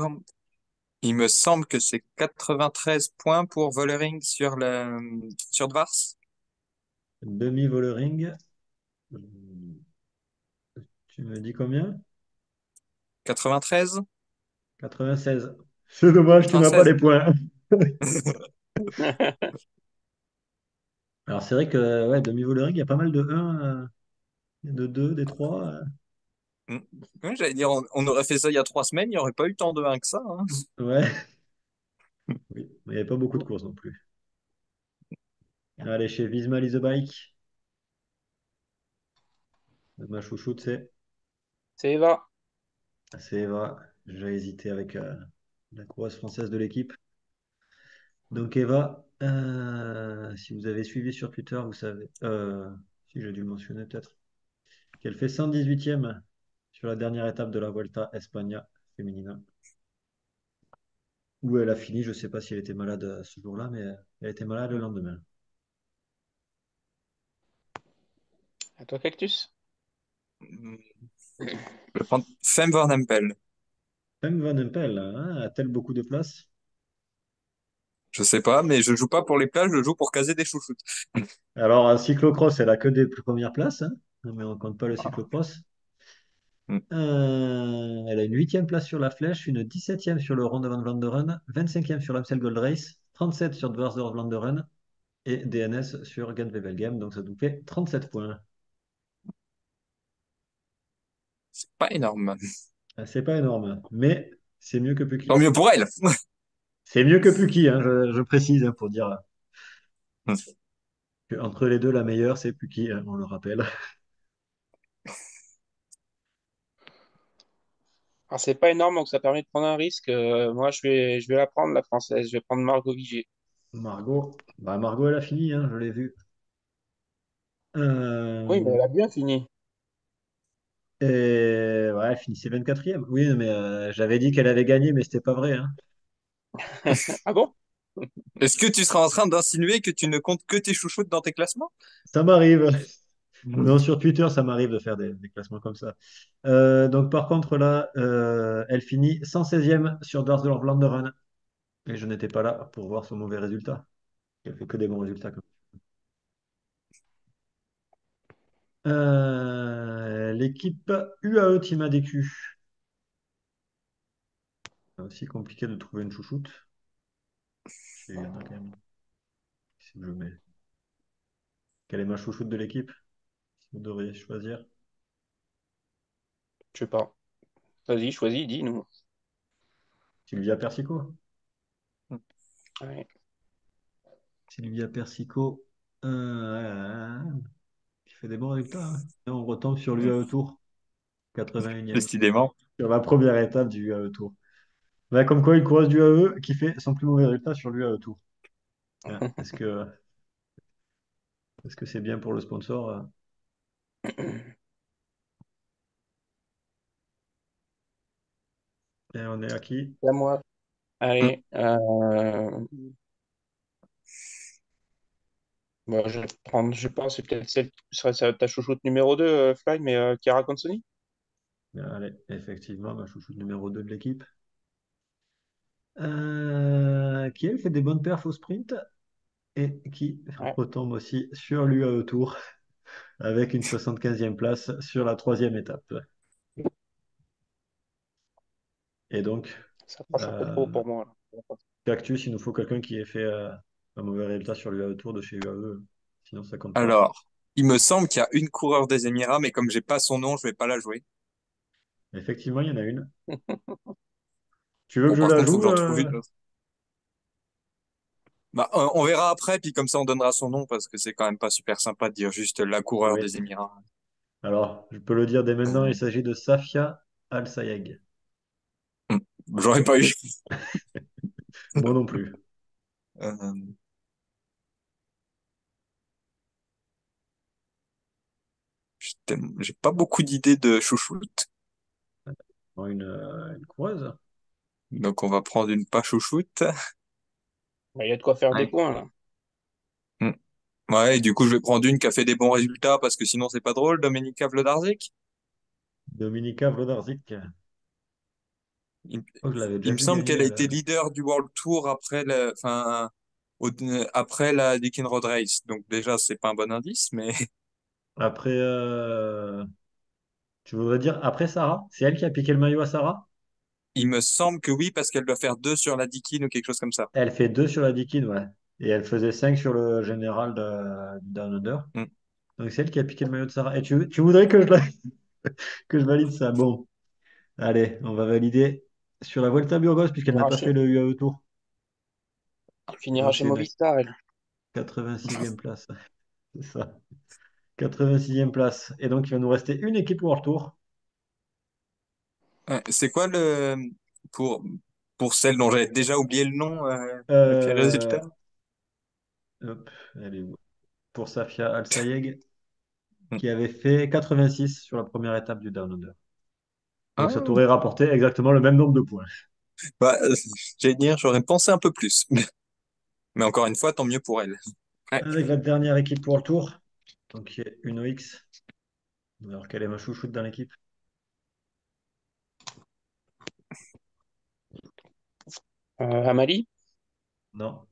il me semble que c'est 93 points pour Vollering sur Dvars. Demi-Vollering. Tu me dis combien? 93? 96. C'est dommage, tu n'as pas 96. les points. Alors, c'est vrai que ouais, demi-Vollering, il y a pas mal de 1, de 2, des 3. Mm. Ouais, j'allais dire, on aurait fait ça il y a 3 semaines, il n'y aurait pas eu tant de 1 que ça, hein. Ouais, oui. Mais il n'y avait pas beaucoup de courses non plus. Allez, chez Visma Lease a Bike. Ma chouchoute, C'est Eva. c'est Eva. J'ai hésité avec la coureuse française de l'équipe. Donc Eva, si vous avez suivi sur Twitter, vous savez, si j'ai dû le mentionner peut-être, qu'elle fait 118e sur la dernière étape de la Vuelta España Femenina, où elle a fini. Je ne sais pas si elle était malade ce jour-là, mais elle était malade le lendemain. À toi, Cactus. Mm. Je vais prendre Fem Van Empel. Fem Van Empel, hein, a-t-elle beaucoup de place? Je sais pas, mais je joue pas pour les plages, je joue pour caser des chouchoutes. Alors, en cyclocross, elle a que des premières places, hein, mais on ne compte pas le cyclocross. Mm. Elle a une 8e place sur la Flèche, une 17e sur le Ronde van Vlaanderen, 25e sur l'Amstel Gold Race, 37 sur Dwars door Vlaanderen et DNS sur Gent-Wevelgem. Donc ça nous fait 37 points. C'est pas énorme. C'est pas énorme, mais c'est mieux que Tant Pucky. mieux pour elle. C'est mieux que Pucky, hein, je précise, hein, pour dire que entre les deux, la meilleure, c'est Pucky, hein, on le rappelle. Alors, c'est pas énorme, donc ça permet de prendre un risque. Moi, je vais la prendre, la française. Je vais prendre Margot Vigier. Margot, bah Margot, elle a fini, hein, je l'ai vu. Oui, mais Euh, elle a bien fini. et ouais, elle finissait 24e. Oui, mais j'avais dit qu'elle avait gagné, mais c'était pas vrai, hein. Ah bon? Est-ce que tu seras en train d'insinuer que tu ne comptes que tes chouchoutes dans tes classements? Ça m'arrive. Non, sur Twitter, ça m'arrive de faire des classements comme ça. Donc, par contre, là, elle finit 116e sur Dwars Vlaanderen. Et je n'étais pas là pour voir son mauvais résultat. Elle fait que des bons résultats. L'équipe UAE Team ADQ. C'est aussi compliqué de trouver une chouchoute. Il y en a quand même. Si je mets. Quelle est ma chouchoute de l'équipe? Vous devriez choisir. Je sais pas. Vas-y, choisis, dis-nous. Sylvia Persico. Ouais. Sylvia Persico. euh, qui fait des bons résultats, hein. Et on retombe sur l'UAE Tour. 81e. Décidément. Sur la première étape du UAE Tour. Bah, comme quoi, une coureuse du UAE qui fait son plus mauvais résultat sur l'UAE Tour. Ah, est-ce que c'est bien pour le sponsor? Et on est à qui? C'est à moi. Mm. Allez. Bah, je vais prendre, je pense, c'est peut-être celle qui serait ta chouchoute numéro 2, Fly, mais Chiara Consoni. Allez, effectivement, ma chouchoute numéro 2 de l'équipe. Qui, elle, fait des bonnes perfs au sprint et qui Ouais, retombe aussi sur l'UAE Tour avec une 75e place sur la troisième étape. Et donc, ça passe un peu trop euh, pour moi, là. Cactus, il nous faut quelqu'un qui ait fait un mauvais résultat sur l'UAE Tour de chez UAE. Sinon, ça compte pas. Alors, il me semble qu'il y a une coureur des Émirats, mais comme j'ai pas son nom, je vais pas la jouer. Effectivement, il y en a une. Tu veux que Bon, je par la contre, faut que joue? j'en trouve une autre. Bah, on verra après, puis comme ça, on donnera son nom, parce que c'est quand même pas super sympa de dire juste la coureur Oui. des Émirats. Alors, je peux le dire dès maintenant, il Euh, s'agit de Safia Al-Sayeg. hmm, J'aurais pas eu. Moi non plus. Euh, j'ai pas beaucoup d'idées de chouchoute, Une coureuse. donc on va prendre une pas chouchoute. Bah, il y a de quoi faire des Ouais. points, là. Hmm. Ouais, et du coup, je vais prendre une qui a fait des bons résultats, parce que sinon, c'est pas drôle, Dominika Vlodarczyk. Dominika Wlodarczyk. Il, Oh, je l'avais il déjà me vu semble gagner. qu'elle a été leader du World Tour enfin, après la Dicken Road Race. Donc déjà, c'est pas un bon indice, mais Après, tu voudrais dire après Sarah? C'est elle qui a piqué le maillot à Sarah? il me semble que oui, parce qu'elle doit faire 2 sur la Dicken ou quelque chose comme ça. Elle fait 2 sur la Dikin, ouais. Et elle faisait 5 sur le général du Down Under. Hmm. Donc c'est elle qui a piqué le maillot de Sarah. Et tu voudrais que je la... que je valide ça. Bon, allez, on va valider sur la Vuelta à Burgos, Il puisqu'elle n'a finira pas fait chez, le UAE Tour. il finira Donc chez c'est une Movistar, elle. 86e place. C'est ça. 86e place. Et donc, il va nous rester une équipe World Tour. C'est quoi pour, pour celle dont j'avais déjà oublié le nom, et puis le Euh, résultat? hop, elle est où? Pour Safia Al-Sayeg, qui avait fait 86 sur la première étape du Down Under. Donc, ça Ah, t'aurait rapporté exactement le même nombre de points. bah, j'allais dire, j'aurais pensé un peu plus. Mais encore une fois, tant mieux pour elle. Ouais. Avec la dernière équipe pour le tour, donc qui est Uno X. Alors, quelle est ma chouchoute dans l'équipe? Amalie, Non,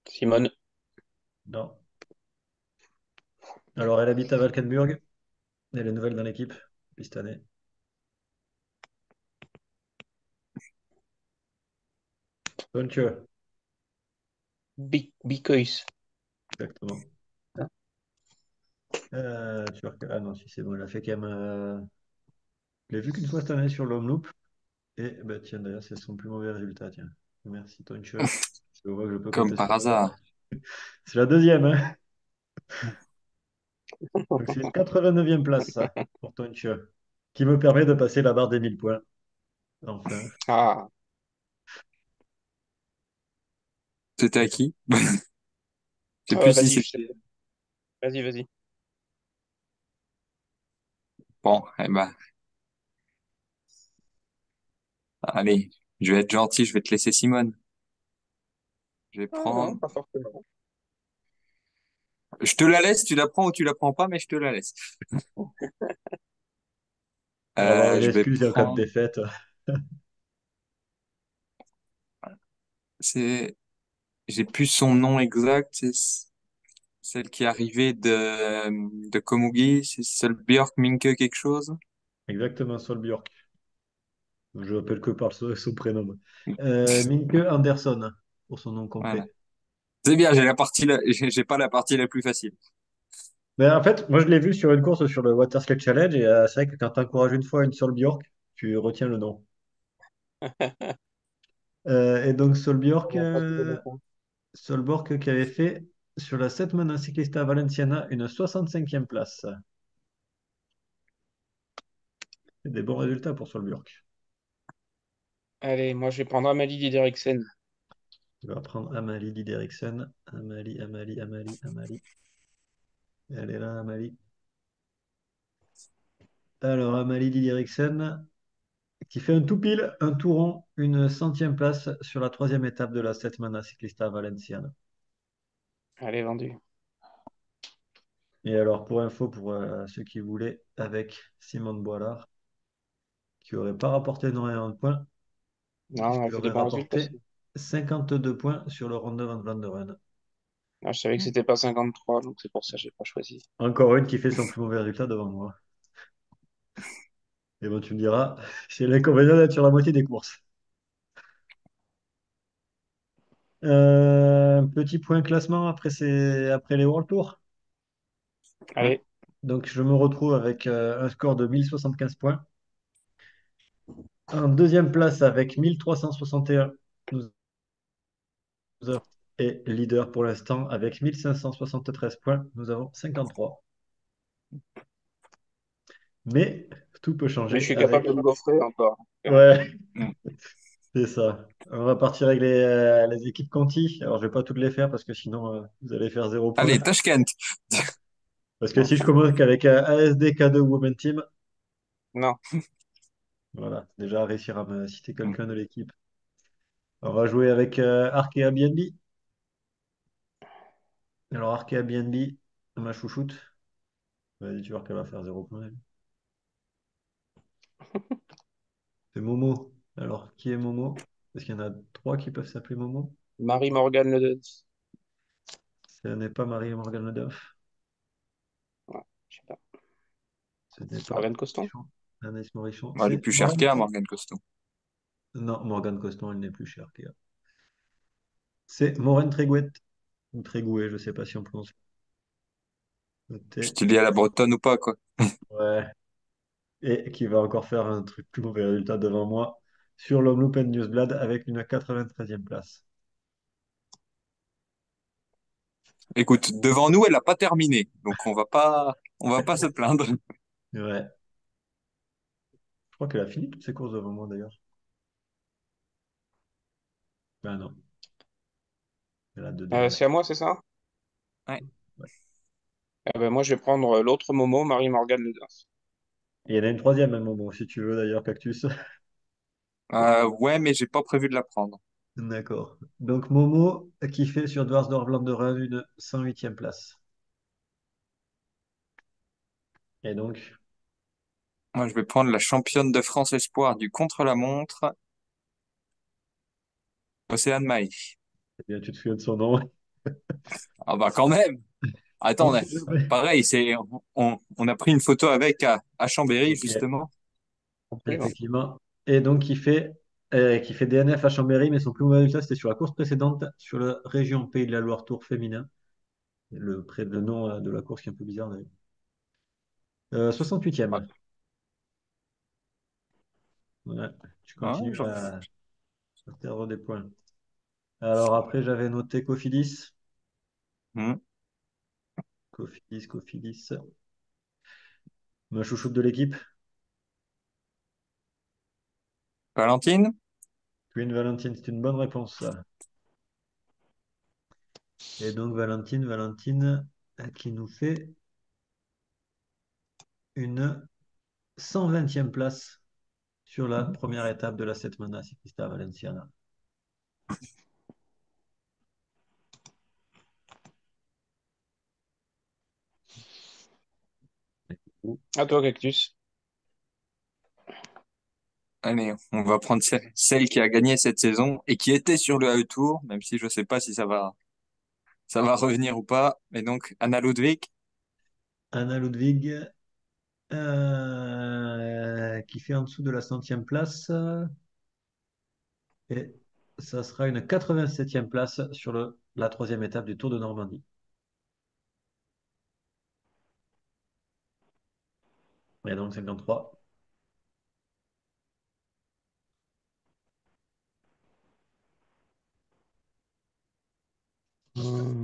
Simone. non. Alors, elle habite à Valkenburg. Elle est nouvelle dans l'équipe, depuis cette année. Donc, Bicois. exactement. Ah non, si c'est bon, elle a fait quand même. Je l'ai vu qu'une fois cette année sur l'Homme Et bah, tiens, d'ailleurs, c'est son plus mauvais résultat. Tiens. Merci, Tonche. Je vois que je peux Comme compter par sur toi. hasard. C'est la deuxième, hein. Donc, c'est une 89e place, ça, pour Tonche, qui me permet de passer la barre des 1000 points. Enfin. Ah, C'était à Et- qui? Je sais plus si vas-y, je sais c'était. pas. Vas-y, vas-y. Bon, eh ben, allez, je vais être gentil, je vais te laisser Simone. Je vais Ah non, prendre. pas forcément. Je te la laisse, tu la prends ou tu la prends pas, mais je te la laisse. Pour avoir une Je vais excuse en cas de prendre. défaite. C'est. J'ai plus son nom exact. C'est celle qui est arrivée de Komugi. C'est celle Björk Minke quelque chose. Exactement, Solbjörk. Je l'appelle que par son prénom. Minke Anderson, pour son nom Voilà. complet. C'est bien, j'ai pas la partie la plus facile. Mais en fait, moi, je l'ai vu sur une course sur le Water Sled Challenge. Et c'est vrai que quand tu encourages une fois une Solbjörk, tu retiens le nom. Et donc, On va pas trouver le temps. Solbjörk qui avait fait sur la Setmana Ciclista Valenciana une 65e place. C'est des bons résultats pour Solbjörk. Allez, moi je vais prendre Amalie Dideriksen. On va prendre Amalie Dideriksen. Amalie. Elle est là, Amalie. Alors, Amalie Dideriksen, qui fait un tout pile, un tout rond, une 100e place sur la troisième étape de la Setmana Ciclista Valenciana. Allez, vendu. Et alors, pour info, pour ceux qui voulaient, avec Simone Boilard, qui n'aurait pas rapporté énormément de points, Non, elle puisqu'elle fait des aurait bons résultats, ça. rapporté 52 points sur le Ronde van Vlaanderen. Ah, je savais que c'était pas 53, donc c'est pour ça que j'ai pas choisi. Encore une qui fait son plus mauvais résultat devant moi. Et bon, tu me diras, c'est l'inconvénient d'être sur la moitié des courses. Petit point classement après les World Tour. Hmm. Allez, Donc, je me retrouve avec un score de 1075 points. En deuxième place avec 1361, nous avons et leader pour l'instant avec 1573 points. Nous avons 53. Mais tout peut mais je changer suis capable avec. de me gaufrer encore. Ouais, Hmm. c'est ça. On va partir avec les équipes Conti. Alors, je vais pas toutes les faire parce que sinon, vous allez faire 0 points. Allez, Tashkent. Parce que si je commence qu'avec ASD K2 Women Team, Non, voilà, déjà réussir à me citer Hmm. quelqu'un de l'équipe. On va jouer avec Arc et Airbnb. Alors, Arc et Airbnb, ma chouchoute. Vas-y, tu vois qu'elle va faire 0 points. C'est Momo. Alors, qui est Momo? Parce qu'il y en a trois qui peuvent s'appeler Momo. Marie-Morgane Le Dens. Ce n'est pas Marie-Morgane Ledoff. Ouais, je sais pas. Ce n'est pas Morgane Coston? Morichon. Anaïs Morichon. Elle est C'est plus chère Morgane. qu'à Morgan Costo. Non, Morgane Coston, elle n'est plus chère, les gars. C'est Maureen Tréguet. Ou Trégouet, je ne sais pas si on prononce. Noté. Je te dis à la bretonne ou pas, quoi. Ouais. Et qui va encore faire un truc plus mauvais résultat devant moi sur l'Omloop Newsblad avec une 93e place. Écoute, devant nous, elle a pas terminé, donc on va pas se plaindre. Ouais. Je crois qu'elle a fini toutes ses courses devant moi d'ailleurs. Ben non, elle a deux défaites. C'est à moi, c'est ça? Ouais. Ouais. Eh ben, moi, je vais prendre l'autre Momo, Marie-Morgane Ledins. Et il y en a une troisième, même, bon, si tu veux d'ailleurs, Cactus. Ouais, mais j'ai pas prévu de la prendre. D'accord. Donc Momo qui fait sur Dwarsdorf Vlaanderen une 108e place. Et donc, Moi, je vais prendre la championne de France espoir du contre-la-montre, Océane Maï. eh bien, tu te souviens de son nom. Ah bah quand même. Attends, On sait jamais. pareil, on a pris une photo avec à Chambéry, Ok, justement. Compris, ouais. effectivement. Et donc qui fait DNF à Chambéry, mais son plus mauvais résultat, c'était sur la course précédente, sur la région Pays de la Loire Tour féminin. Le nom de la course qui est un peu bizarre d'ailleurs. Ouais. 68e. Ouais, tu Ah, continues à perdre des points. Alors après, j'avais noté Cofidis. hmm. Cofidis. Ma chouchoute de l'équipe. Valentine? Queen Valentine, c'est une bonne réponse, ça. Et donc Valentine, qui nous fait une 120e place sur la première étape de la Setmana Ciclista Valenciana. À toi, Cactus. Allez, on va prendre celle qui a gagné cette saison et qui était sur le AE Tour, même si je sais pas si ça va revenir ou pas. Mais donc, Anna Ludwig, Anna Ludwig, qui fait en dessous de la 100e place. Et ça sera une 87e place sur la troisième étape du Tour de Normandie. Et donc 53. Hmm.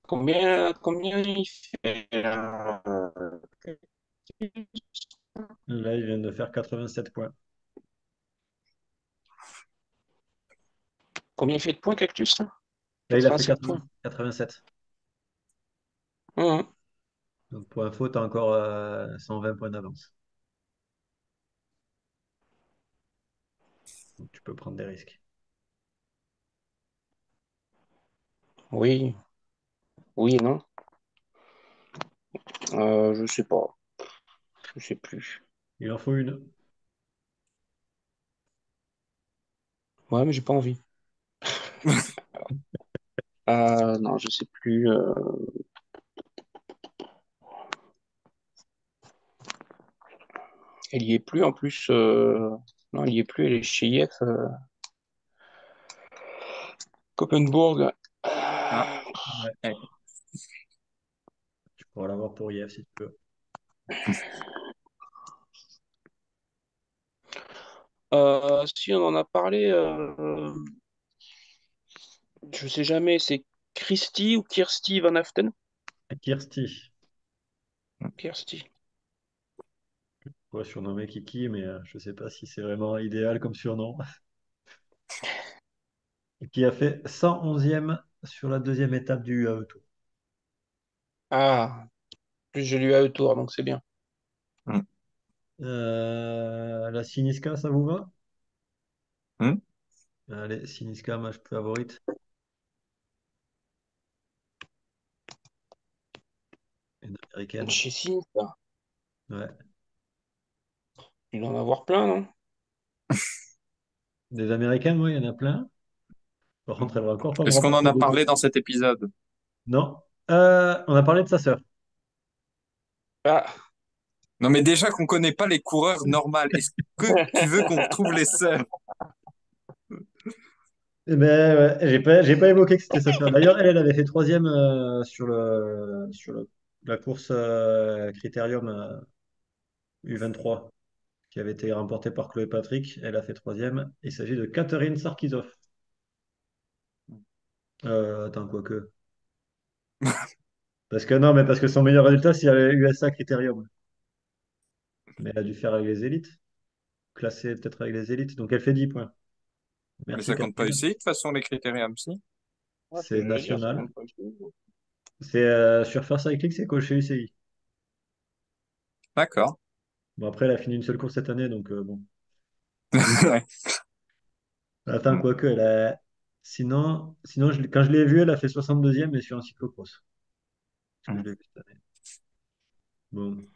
Combien il fait? Là, il vient de faire 87 points. Combien il fait de points, Cactus? Là, il a fait 87 points. 87. Mhm. Donc pour info, tu as encore 120 points d'avance. Donc tu peux prendre des risques. Oui, oui et non. Je sais pas. Je sais plus. Il en faut une. Ouais, mais j'ai pas envie. Non, je sais plus. Elle y est plus en plus. Non, elle y est plus. Elle est chez IF Copenbourg. ah, ouais, ouais. Tu pourras l'avoir pour IF si tu veux. Si on en a parlé, je sais jamais. C'est Christy ou Kirsty Van Aften? Kirsty. Kirsty. On pourrait surnommer Kiki, mais je ne sais pas si c'est vraiment idéal comme surnom. Qui a fait 111e sur la deuxième étape du Tour. Ah, plus je lui ai autour, donc c'est bien. Hmm. La Siniska, ça vous va? Hmm. Allez, Siniska, match favorite. Une américaine. Chez Sims, là. Ouais. Il doit en avoir plein, non? Des américaines, oui, il y en a plein. Par contre, elle va encore pas me Est-ce qu'on en remporter a beaucoup. parlé dans cet épisode? Non. On a parlé de sa sœur. Ah, Non, mais déjà qu'on connaît pas les coureurs normales, est-ce que tu veux qu'on trouve les seuls? Eh ben, ouais, j'ai pas évoqué que c'était sa sœur. D'ailleurs, elle avait fait troisième la course Critérium U23 qui avait été remportée par Chloé Patrick. Elle a fait troisième. Il s'agit de Catherine Sarkisov. Attends, quoique. Parce que non, mais parce que son meilleur résultat, c'est USA Critérium. Mais elle a dû faire avec les élites. Classée peut-être avec les élites. Donc elle fait 10 points. Mais Merci ça compte pas Catherine. ici, de toute façon, les critériums, si. Ouais, c'est ce C'est que je veux dire, ça national. compte pas ici. C'est sur First Cycling, c'est coché UCI. D'accord. Bon, après, elle a fini une seule course cette année, donc bon. Ouais. Attends, quoique, elle a. Sinon quand je l'ai vue, elle a fait 62e, mais sur un cyclocross. Parce que je l'ai vue cette année. Bon.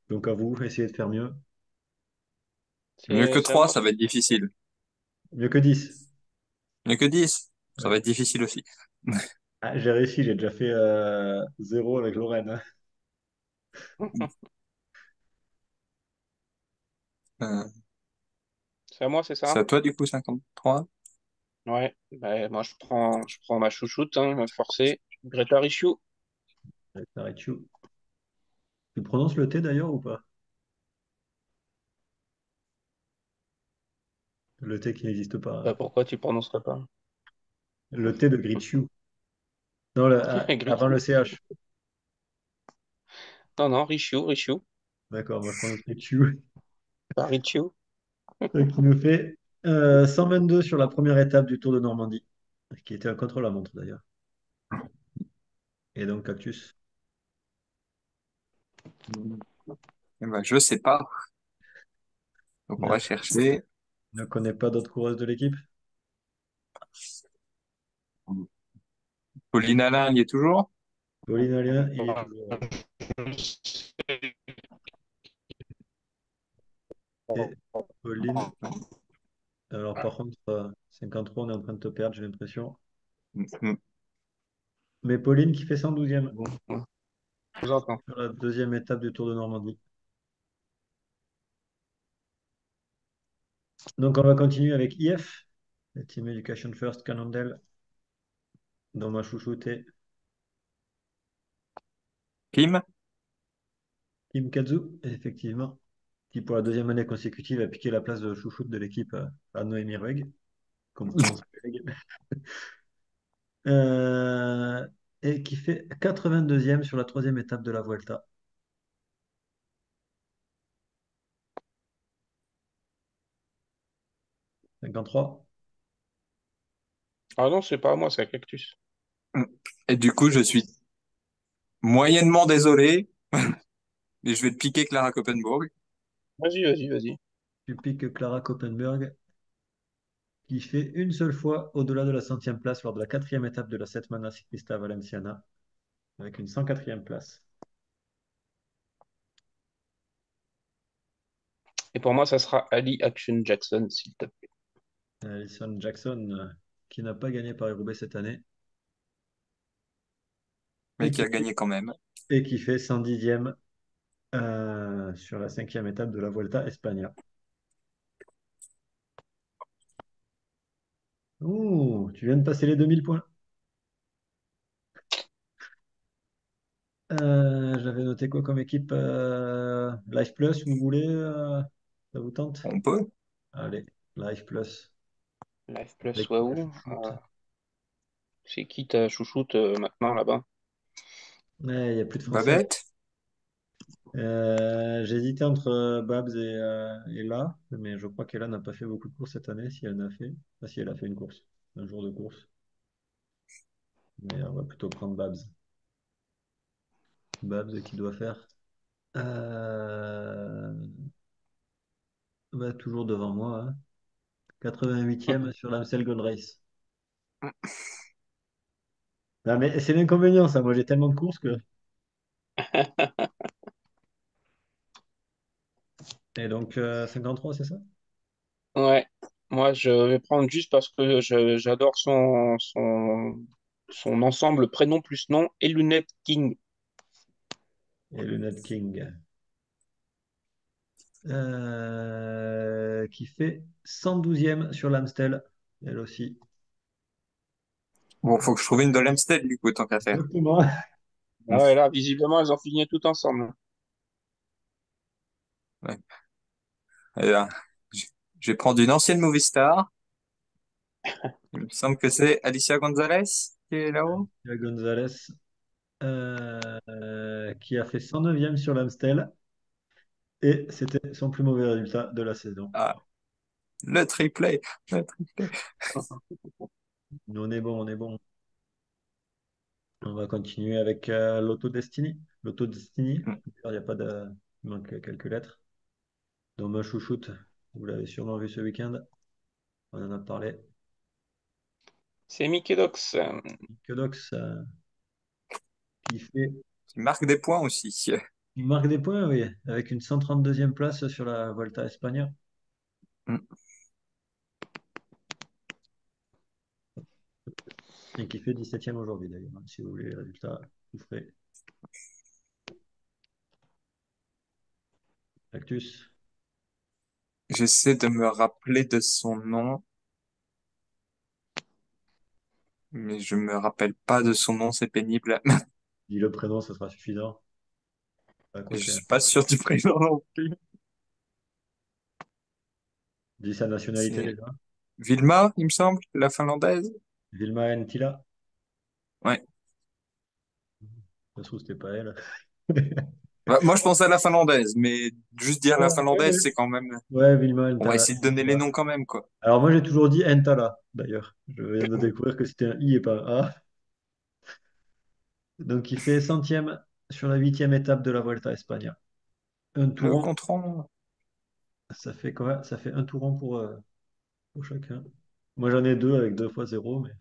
Donc à vous, essayez de faire mieux. Mieux que C'est à 3, moi, ça va être difficile. Mieux que 10. Mieux que 10, ça Ouais. va être difficile aussi. Ah, j'ai réussi, j'ai déjà fait 0 avec Lorraine, hein. Euh, c'est à moi, c'est c'est ça? à toi, du coup, 53. Ouais, ben, moi je prends ma chouchoute, hein, forcée, Greta Ricciu. Avec Tarichu. Tu prononces le T d'ailleurs ou pas? Le T qui n'existe pas, hein. Bah, pourquoi tu prononcerais pas? Le T de Gritchu. Non, avant le Griciu. CH. Non, non, Ricciu, Ricciu, D'accord, moi je prononce Gritchu. pas Ricciu. Qui nous fait 122 sur la première étape du Tour de Normandie, qui était un contre-la-montre d'ailleurs. Et donc Cactus Eh ben, je sais pas. Donc, on ne, va chercher. ne connaît pas d'autres coureuses de l'équipe. Pauline Alain, il y est toujours? Pauline Alien, il est toujours. Et Pauline, alors par contre, 53, on est en train de te perdre, j'ai l'impression. Mhm. Mais Pauline qui fait 112e Bon, ouais, je vous entends. sur la deuxième étape du Tour de Normandie. Donc on va continuer avec IF, la Team Education First Cannondale, dans ma chouchoutée Kim? Kim Kazu, effectivement, qui pour la deuxième année consécutive a piqué la place de chouchoute de l'équipe à Noémie Rueg, qu'on prononce Rueg. Euh, et qui fait 82e sur la troisième étape de la Vuelta. 53. Ah non, c'est pas à moi, c'est à Cactus. Et du coup, je suis moyennement désolé, mais je vais te piquer Clara Koppenburg. Vas-y, vas-y, vas-y. Tu piques Clara Koppenberg, qui fait une seule fois au-delà de la centième place lors de la quatrième étape de la Setmana Ciclista Valenciana, avec une 104e place. Et pour moi, ça sera Ali Action Jackson, s'il te plaît. Alison Jackson, qui n'a pas gagné Paris-Roubaix cette année, Mais et qui a qui, gagné quand même. et qui fait 110e sur la cinquième étape de la Vuelta España. Ouh, tu viens de passer les 2000 points. J'avais noté quoi comme équipe Life Plus, vous voulez ça vous tente? On peut. Allez, Life Plus, Life Plus, avec ma waouh. chouchoute. C'est qui ta chouchoute maintenant là-bas? Ouais, il n'y a plus de Français. Babette? J'hésitais entre Babs et Ella, mais je crois qu'Ella n'a pas fait beaucoup de courses cette année, si elle en a fait. Ah, si elle a fait une course, un jour de course. Mais on va plutôt prendre Babs. Babs qui doit faire euh, bah, toujours devant moi, hein. 88e sur l'Amstel Gold Race. Ah, mais c'est l'inconvénient, ça. Moi, j'ai tellement de courses que. Et donc, 53, c'est ça? Ouais, moi je vais prendre juste parce que j'adore son ensemble prénom plus nom et lunettes King. Et le Nut King. qui fait 112e sur l'Amstel, elle aussi. Bon, faut que je trouve une de l'Amstel, du coup, tant qu'à faire. Exactement. Ah ouais, là, visiblement, elles ont fini tout ensemble. Ouais. Et là, je je vais prendre une ancienne movie star. Il me semble que c'est Alicia Gonzalez qui est là-haut. Il Gonzalez, qui a fait 109e sur l'Amstel, et c'était son plus mauvais résultat de la saison. Ah, le triplé. Le triplé. On est bon, on est bon. On va continuer avec l'Auto Destiny. L'Auto Destiny, Hmm. il n'y a pas de... Il manque quelques lettres. Dans ma chouchoute, vous l'avez sûrement vu ce week-end. On en a parlé. C'est Mickey Dox. Kedox, qui fait, Qui marque des points aussi. il marque des points, oui, avec une 132e place sur la Volta España. Hmm. Et qui fait 17e aujourd'hui d'ailleurs. Si vous voulez les résultats, vous ferez Actus. J'essaie de me rappeler de son nom, mais je me rappelle pas de son nom, c'est pénible. Dis le prénom, ce sera suffisant. Je Quoique, suis pas sûr du prénom non plus. dis sa nationalité C'est déjà. Vilma, il me semble, la finlandaise. Vilma Entila. Ouais. Ça se trouve, c'était pas elle. Bah, moi, je pense à la finlandaise, mais juste dire la Ouais, finlandaise, ouais. c'est quand même. Ouais, Vilma On va Entala. essayer de donner les noms quand même, quoi. Alors moi, j'ai toujours dit Entala, d'ailleurs. Je viens de découvrir que c'était un I et pas un A. Donc, il fait centième sur la 8e étape de la Vuelta à España. Un Le touron, Contron. ça fait quoi? Ça fait un touron pour chacun. Moi, j'en ai deux avec 2 fois zéro, mais...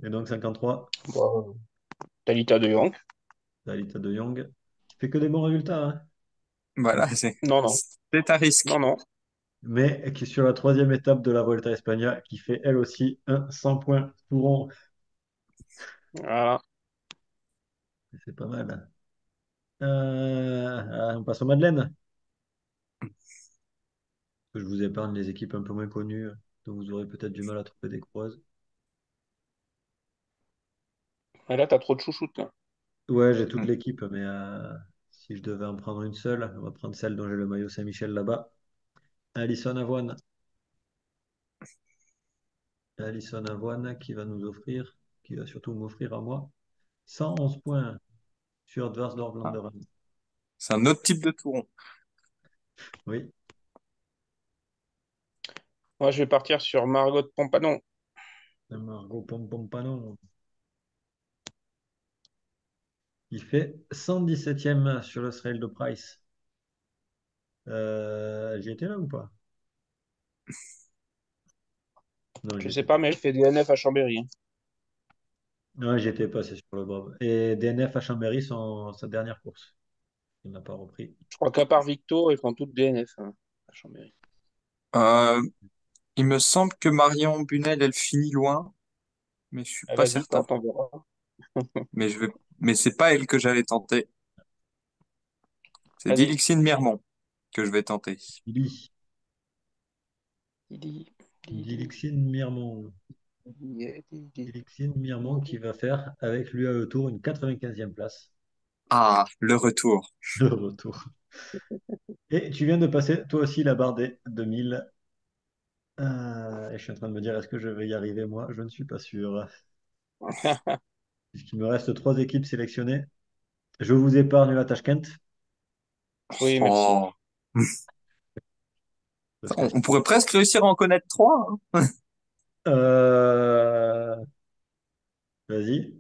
Et donc 53, Bon, Talita de Jong. Dalita de Jong, qui fait que des bons résultats, hein. Voilà, Non, non, c'est à non, risque. non. Mais qui est sur la 3e étape de la Vuelta à España, qui fait elle aussi un 100 points touron. Voilà. C'est pas mal. On passe aux Madeleine. Je vous épargne les équipes un peu moins connues, dont vous aurez peut-être du mal à trouver des croises. Et là, t'as trop de chouchoutes, là. Ouais, j'ai toute Hmm. l'équipe, mais si je devais en prendre une seule, on va prendre celle dont j'ai le maillot Saint-Michel là-bas. Alison Avoine. Alison Avoine qui va nous offrir, qui va surtout m'offrir à moi, 111 points sur Dvarsdorp Ah, Vlaanderen. c'est un autre type de touron. Oui, Moi, je vais partir sur Margot de Pompanon. Margot Pompompanon. Il fait 117e sur le Trail de Price. J'y étais là ou pas? Non, Je j'y sais étais pas, pas. mais elle fait DNF à Chambéry, hein. Non, j'y étais pas, c'est sur le Bob. Et DNF à Chambéry, sa dernière course. Il n'a pas repris. Je crois qu'à part Victo, ils font toutes DNF, hein, à Chambéry. Euh, il me semble que Marion Bunel, elle finit loin, mais je suis Eh, pas vas-y, certain. tente, on verra. Mais c'est pas elle que j'allais tenter. C'est Vas-y. Dilixine Mirmont que je vais tenter. Lily. Didi, Didi, Dilixine Mirmont. Didi, Didi. Dilixine Mirmont qui va faire avec l'UAE Tour une 95e place Ah, le retour. de retour. Et tu viens de passer toi aussi la barre des 2000. Et je suis en train de me dire, est-ce que je vais y arriver moi? Je ne suis pas sûr. Puisqu'il me reste trois équipes sélectionnées. Je vous épargne la Tashkent. Oui, merci. Oh. Parce que... On pourrait presque réussir à en connaître trois, hein. Euh, Vas-y.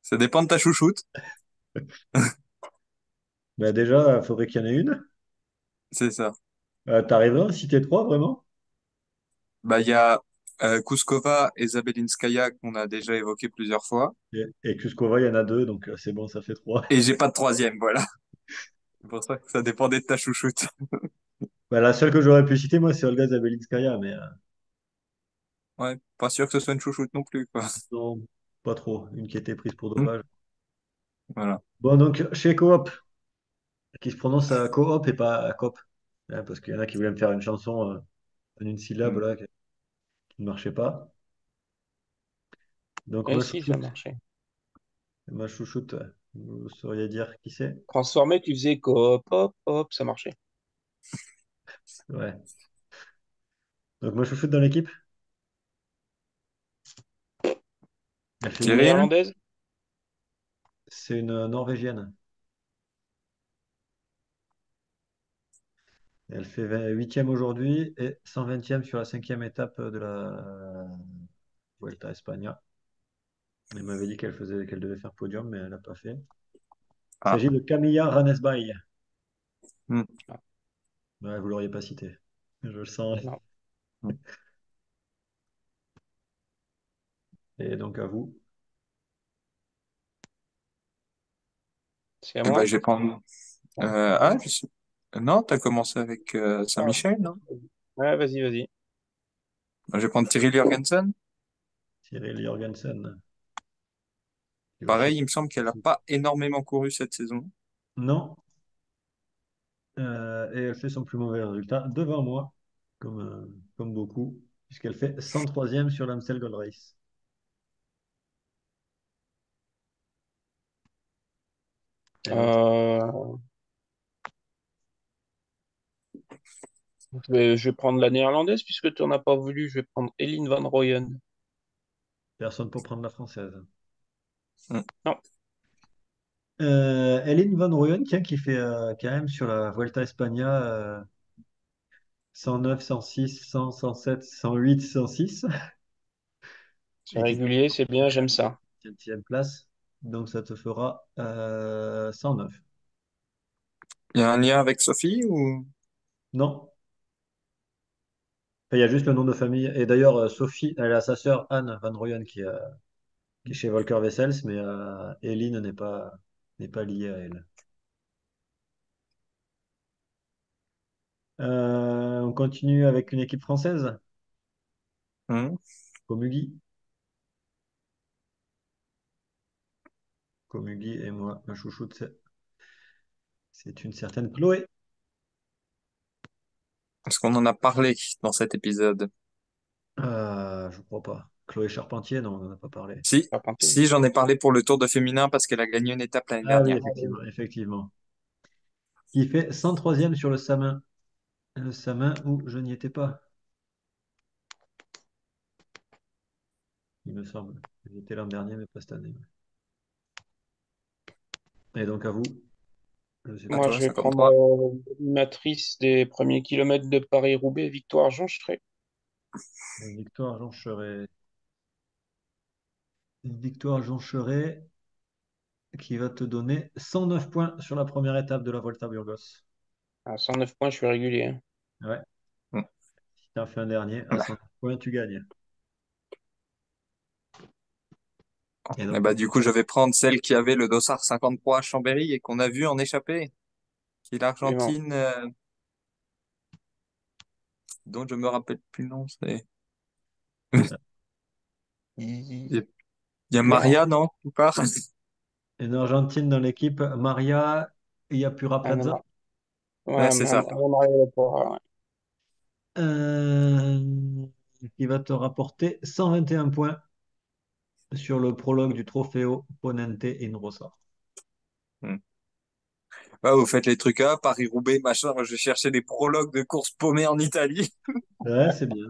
Ça dépend de ta chouchoute. Bah déjà, il faudrait qu'il y en ait une. C'est ça. T'arriveras à citer trois, vraiment? Bah, il y a Kuskova et Zabelinskaya qu'on a déjà évoqué plusieurs fois. Et Kuskova, il y en a deux, donc c'est bon, ça fait trois. Et j'ai pas de troisième, voilà. C'est pour ça que ça dépendait de ta chouchoute. Bah, la seule que j'aurais pu citer, moi, c'est Olga Zabelinskaya, mais Ouais, pas sûr que ce soit une chouchoute non plus, quoi. non, pas trop. Une qui était prise pour Hmm. dopage. Voilà. Bon, donc, chez Coop, qui se prononce coop et pas coop. Hein, parce qu'il y en a qui voulaient me faire une chanson en une syllabe Hmm. là, qui ne marchait pas. Donc Et si, ça marchait. ma chouchoute, vous sauriez dire qui c'est? Transformé, tu faisais coop, hop, hop, ça marchait. Ouais. Donc ma chouchoute dans l'équipe, elle fait Une huit- Kirill? néerlandaise? c'est une Norvégienne. Elle fait 8e aujourd'hui et 120e sur la 5e étape de la Vuelta a España. Elle m'avait dit qu'elle devait faire podium, mais elle n'a pas fait. Il Ah. s'agit de Camilla Ranesbaï. Hmm. Ah, Ouais, vous l'auriez pas cité. Je le sens. non, Hmm. Et donc à vous. c'est à Eh ben, moi? je vais prendre. Non. Ah, je sais. Non, t'as commencé avec Ah, Saint-Michel, non? ouais, vas-y, vas-y. Je vais prendre Cyril Jorgensen. Cyril Jorgensen, qui va Pareil, il sûrement. me semble qu'elle n'a pas énormément couru cette saison. Non. Et elle fait son plus mauvais résultat devant moi, comme beaucoup, puisqu'elle fait 103e sur l'Amstel Gold Race. Et donc, Euh, je vais prendre la néerlandaise puisque tu n'en as pas voulu. Je vais prendre Eline Van Rooyen. personne pour prendre la française. Hmm. Non, Ellen Van Rooyen, tiens, qui fait quand même sur la Vuelta España 109, 106, 100, 107, 108, 106, c'est et qui fait régulier, c'est bien, j'aime ça. 20e place. Donc ça te fera 109. Il y a un lien avec Sophie ou... Non, enfin, il y a juste le nom de famille. Et d'ailleurs, Sophie, elle a sa sœur Anne Van Rooyen qui est chez Volker Wessels, mais Eline n'est pas liée à elle. On continue avec une équipe française, Hmm. Komugi. Komugi et moi, ma chouchoute, c'est une certaine Chloé. Est-ce qu'on en a parlé dans cet épisode? Je crois pas. Chloé Charpentier, non, on n'en a pas parlé. Si, Charpentier. si, j'en ai parlé pour le Tour de féminin parce qu'elle a gagné une étape l'année Ah oui, dernière. effectivement, effectivement. Qui fait 103e sur le Samin. Le Samin où je n'y étais pas, il me semble. J'étais l'an dernier, mais pas cette année. Et donc à vous, je ne sais À pas. Moi, toi, je vais prendre 53. l'animatrice des premiers kilomètres de Paris-Roubaix, Victoire Joncheray. Victoire Joncheret. Victoire Joncheret qui va te donner 109 points sur la première étape de la Volta Burgos. À 109 points, je suis régulier, hein. Ouais, Hmm. si tu en fais un dernier, à 109 points, tu gagnes. Et Et donc, bah, du coup, je vais prendre celle qui avait le dossard 53 à Chambéry et qu'on a vu en échappée, qui est Absolument. l'Argentine, dont je me rappelle plus le nom. Il Il- y a Bien. Maria, non? Ou pas? une Argentine dans l'équipe, Maria Iapura Ah, non, Plaza. non. Ouais, Ouais, c'est ça. Mario Laporta, ouais. euh, qui va te rapporter 121 points sur le prologue du Trofeo Ponente in Rosa. Hmm. Ouais, vous faites les trucs à Paris-Roubaix, machin. Je cherchais des prologues de courses paumées en Italie. Ouais, c'est bien.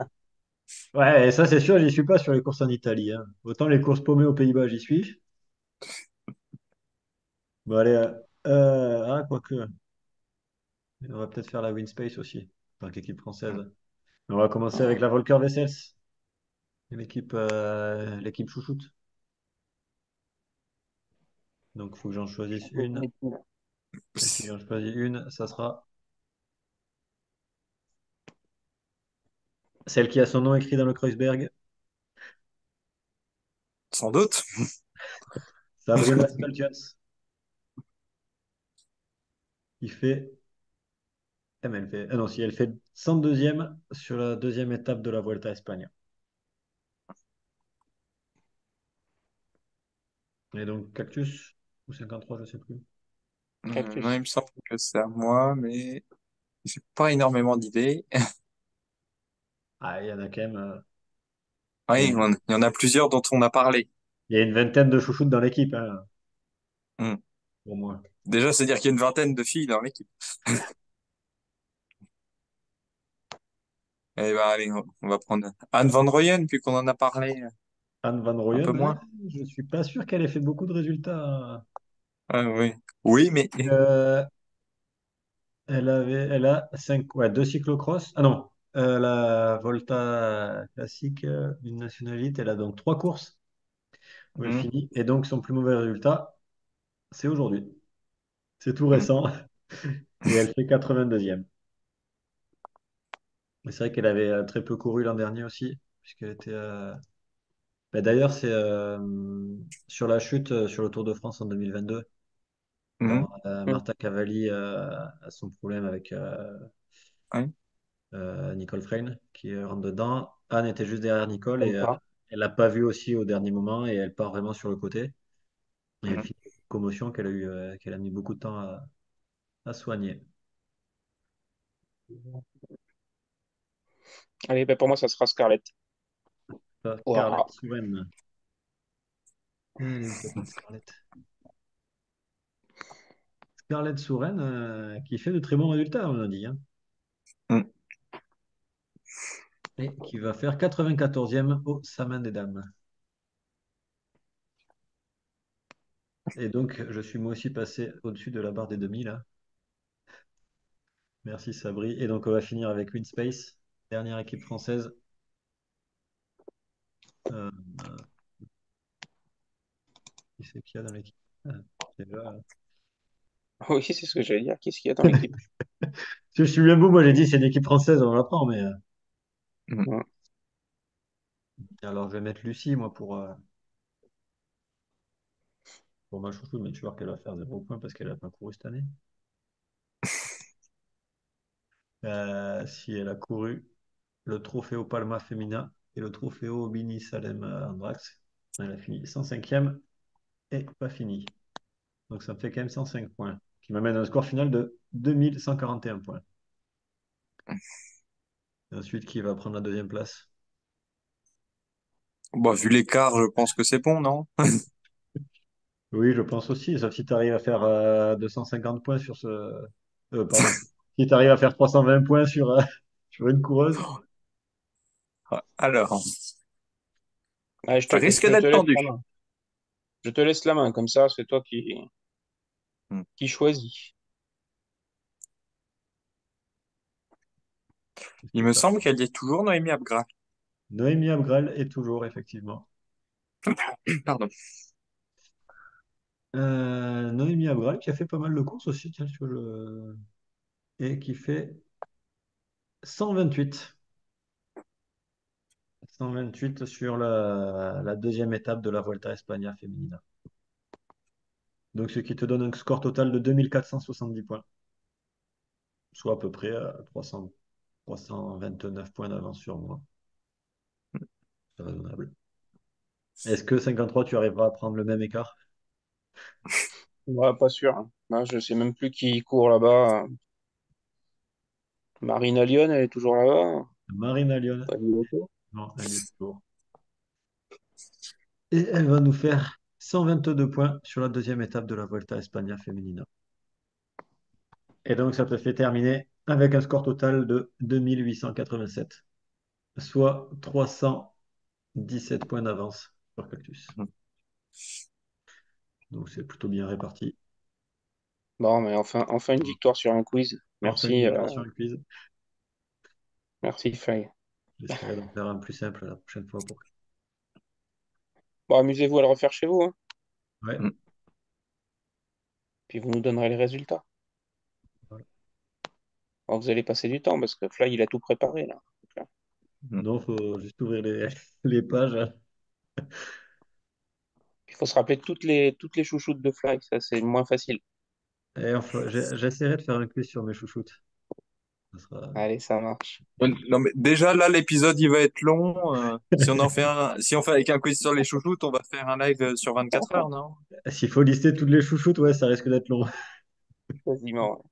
Ouais, et ça c'est sûr, j'y suis pas sur les courses en Italie, hein. Autant les courses paumées aux Pays-Bas, j'y suis. Bon, allez, quoique, on va peut-être faire la Winspace aussi, en tant qu'équipe française. On va commencer avec la Volker Wessels, l'équipe chouchoute. Donc, il faut que j'en choisisse une. Et si j'en choisis une, ça sera celle qui a son nom écrit dans le Kreuzberg, Sans doute. Sabrina Stoltjens, qui fait, non, si elle fait 102e sur la deuxième étape de la Vuelta à Espagne. Et donc, Cactus, ou 53, je sais plus. Non, il Cactus. me semble que c'est à moi, mais j'ai pas énormément d'idées. Ah, il y en a quand même. Il y a Oui, une, il y en a plusieurs dont on a parlé. il y a une vingtaine de chouchoutes dans l'équipe, hein, Hmm. pour moi. Déjà, c'est dire qu'il y a une vingtaine de filles dans l'équipe. Eh ben, allez, on va prendre Anne Van Rooyen, puis qu'on en a parlé Anne Van un peu Rooyen, moins. je suis pas sûr qu'elle ait fait beaucoup de résultats. Ah, oui. Oui, mais Euh, elle a cinq, ouais, deux cyclocross. Ah non, la Volta classique, une nationalité. Elle a donc trois courses où elle hmm, finit. Et donc, son plus mauvais résultat, c'est aujourd'hui. C'est tout hmm, récent. Et elle fait 82e. Mais c'est vrai qu'elle avait très peu couru l'an dernier aussi, puisqu'elle était. Bah, d'ailleurs, c'est sur la chute sur le Tour de France en 2022, hmm, quand Hmm. Marta Cavalli a son problème avec ouais, Nicole Frein qui rentre dedans. Anne était juste derrière Nicole et Comme ça. elle l'a pas vu aussi au dernier moment et elle part vraiment sur le côté. Et elle hmm. finit avec une commotion qu'elle a mis beaucoup de temps à soigner. Allez, ben pour moi, ça sera Scarlett. Scarlett Ouah. Souren. Elle est où, ta petite Scarlett? Scarlett Souren qui fait de très bons résultats, on a dit, hein, Hmm. et qui va faire 94e au Samin des Dames. Et donc, je suis moi aussi passé au-dessus de la barre des 2000 là. Merci Sabri. Et donc, on va finir avec Winspace, dernière équipe française. Euh, qui c'est qu'il y a dans l'équipe? Ah, déjà, Oui, c'est ce que j'allais dire. Qu'est-ce qu'il y a dans l'équipe? si je suis bien beau, moi j'ai dit c'est une équipe française, on l'apprend, mais Hmm. Hmm. alors je vais mettre Lucie, moi, pour ma chouchou, mais tu vois qu'elle va faire 0 points parce qu'elle a pas couru cette année. Si elle a couru le Trofeo Palma Femina et le Trofeo Bini Salem Andrax, elle a fini 105e et pas fini. Donc ça me fait quand même 105 points, qui m'amène à un score final de 2141 points. Et ensuite, qui va prendre la deuxième place? Bon, vu l'écart, je pense que c'est bon, non? Oui, je pense aussi, sauf si tu arrives à faire 250 points sur ce... pardon. Si tu arrives à faire 320 points sur une coureuse. Alors, Allez, ça risque je te d'être laisse tendu. la main. Je te laisse la main, comme ça, c'est toi Hmm. qui choisis. Qu'est-ce Il que me t'as? semble qu'elle y est toujours, Noémie Abgral. Noémie Abgral est toujours, effectivement. Pardon. Noémie Abgral qui a fait pas mal de courses aussi, tiens, et qui fait 128. 128 sur la deuxième étape de la Volta España Femenina. Donc, ce qui te donne un score total de 2470 points, soit à peu près 329 points d'avance sur moi. C'est raisonnable. Est-ce que 53, tu arriveras à prendre le même écart? Ouais, pas sûr, hein. Moi, je sais même plus qui court là-bas. Marina Lyon, elle est toujours là-bas. Marina Lyon. Pas du loto. Non, elle est toujours. Et elle va nous faire 122 points sur la deuxième étape de la Volta España Femenina. Et donc, ça te fait terminer avec un score total de 2887, soit 317 points d'avance sur Cactus. Donc, c'est plutôt bien réparti. Bon, mais enfin une victoire sur un quiz. Enfin, une Merci, victoire sur le quiz. merci Faye. J'essaierai d'en faire un plus simple la prochaine fois pour. Bon, amusez-vous à le refaire chez vous, hein. Ouais. Hmm. Puis vous nous donnerez les résultats. Voilà. Alors, vous allez passer du temps parce que Fly, il a tout préparé là. Hmm. Non, faut juste ouvrir les pages. Il faut se rappeler toutes les chouchoutes de Fly, ça c'est moins facile. Et enfin, j'essaierai de faire un quiz sur mes chouchoutes. Ça sera... Allez, ça marche. Non, mais déjà, là, l'épisode, il va être long. Si on en fait si on fait avec un quiz sur les chouchoutes, on va faire un live sur 24 heures, non? S'il faut lister toutes les chouchoutes, ouais, ça risque d'être long. quasiment. Ouais.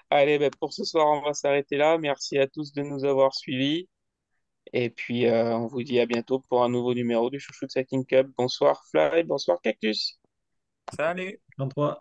Allez, ben, pour ce soir, on va s'arrêter là. Merci à tous de nous avoir suivis. Et puis, on vous dit à bientôt pour un nouveau numéro du Chouchou de Cycling Club. Bonsoir Fly, bonsoir Cactus. Salut! 33.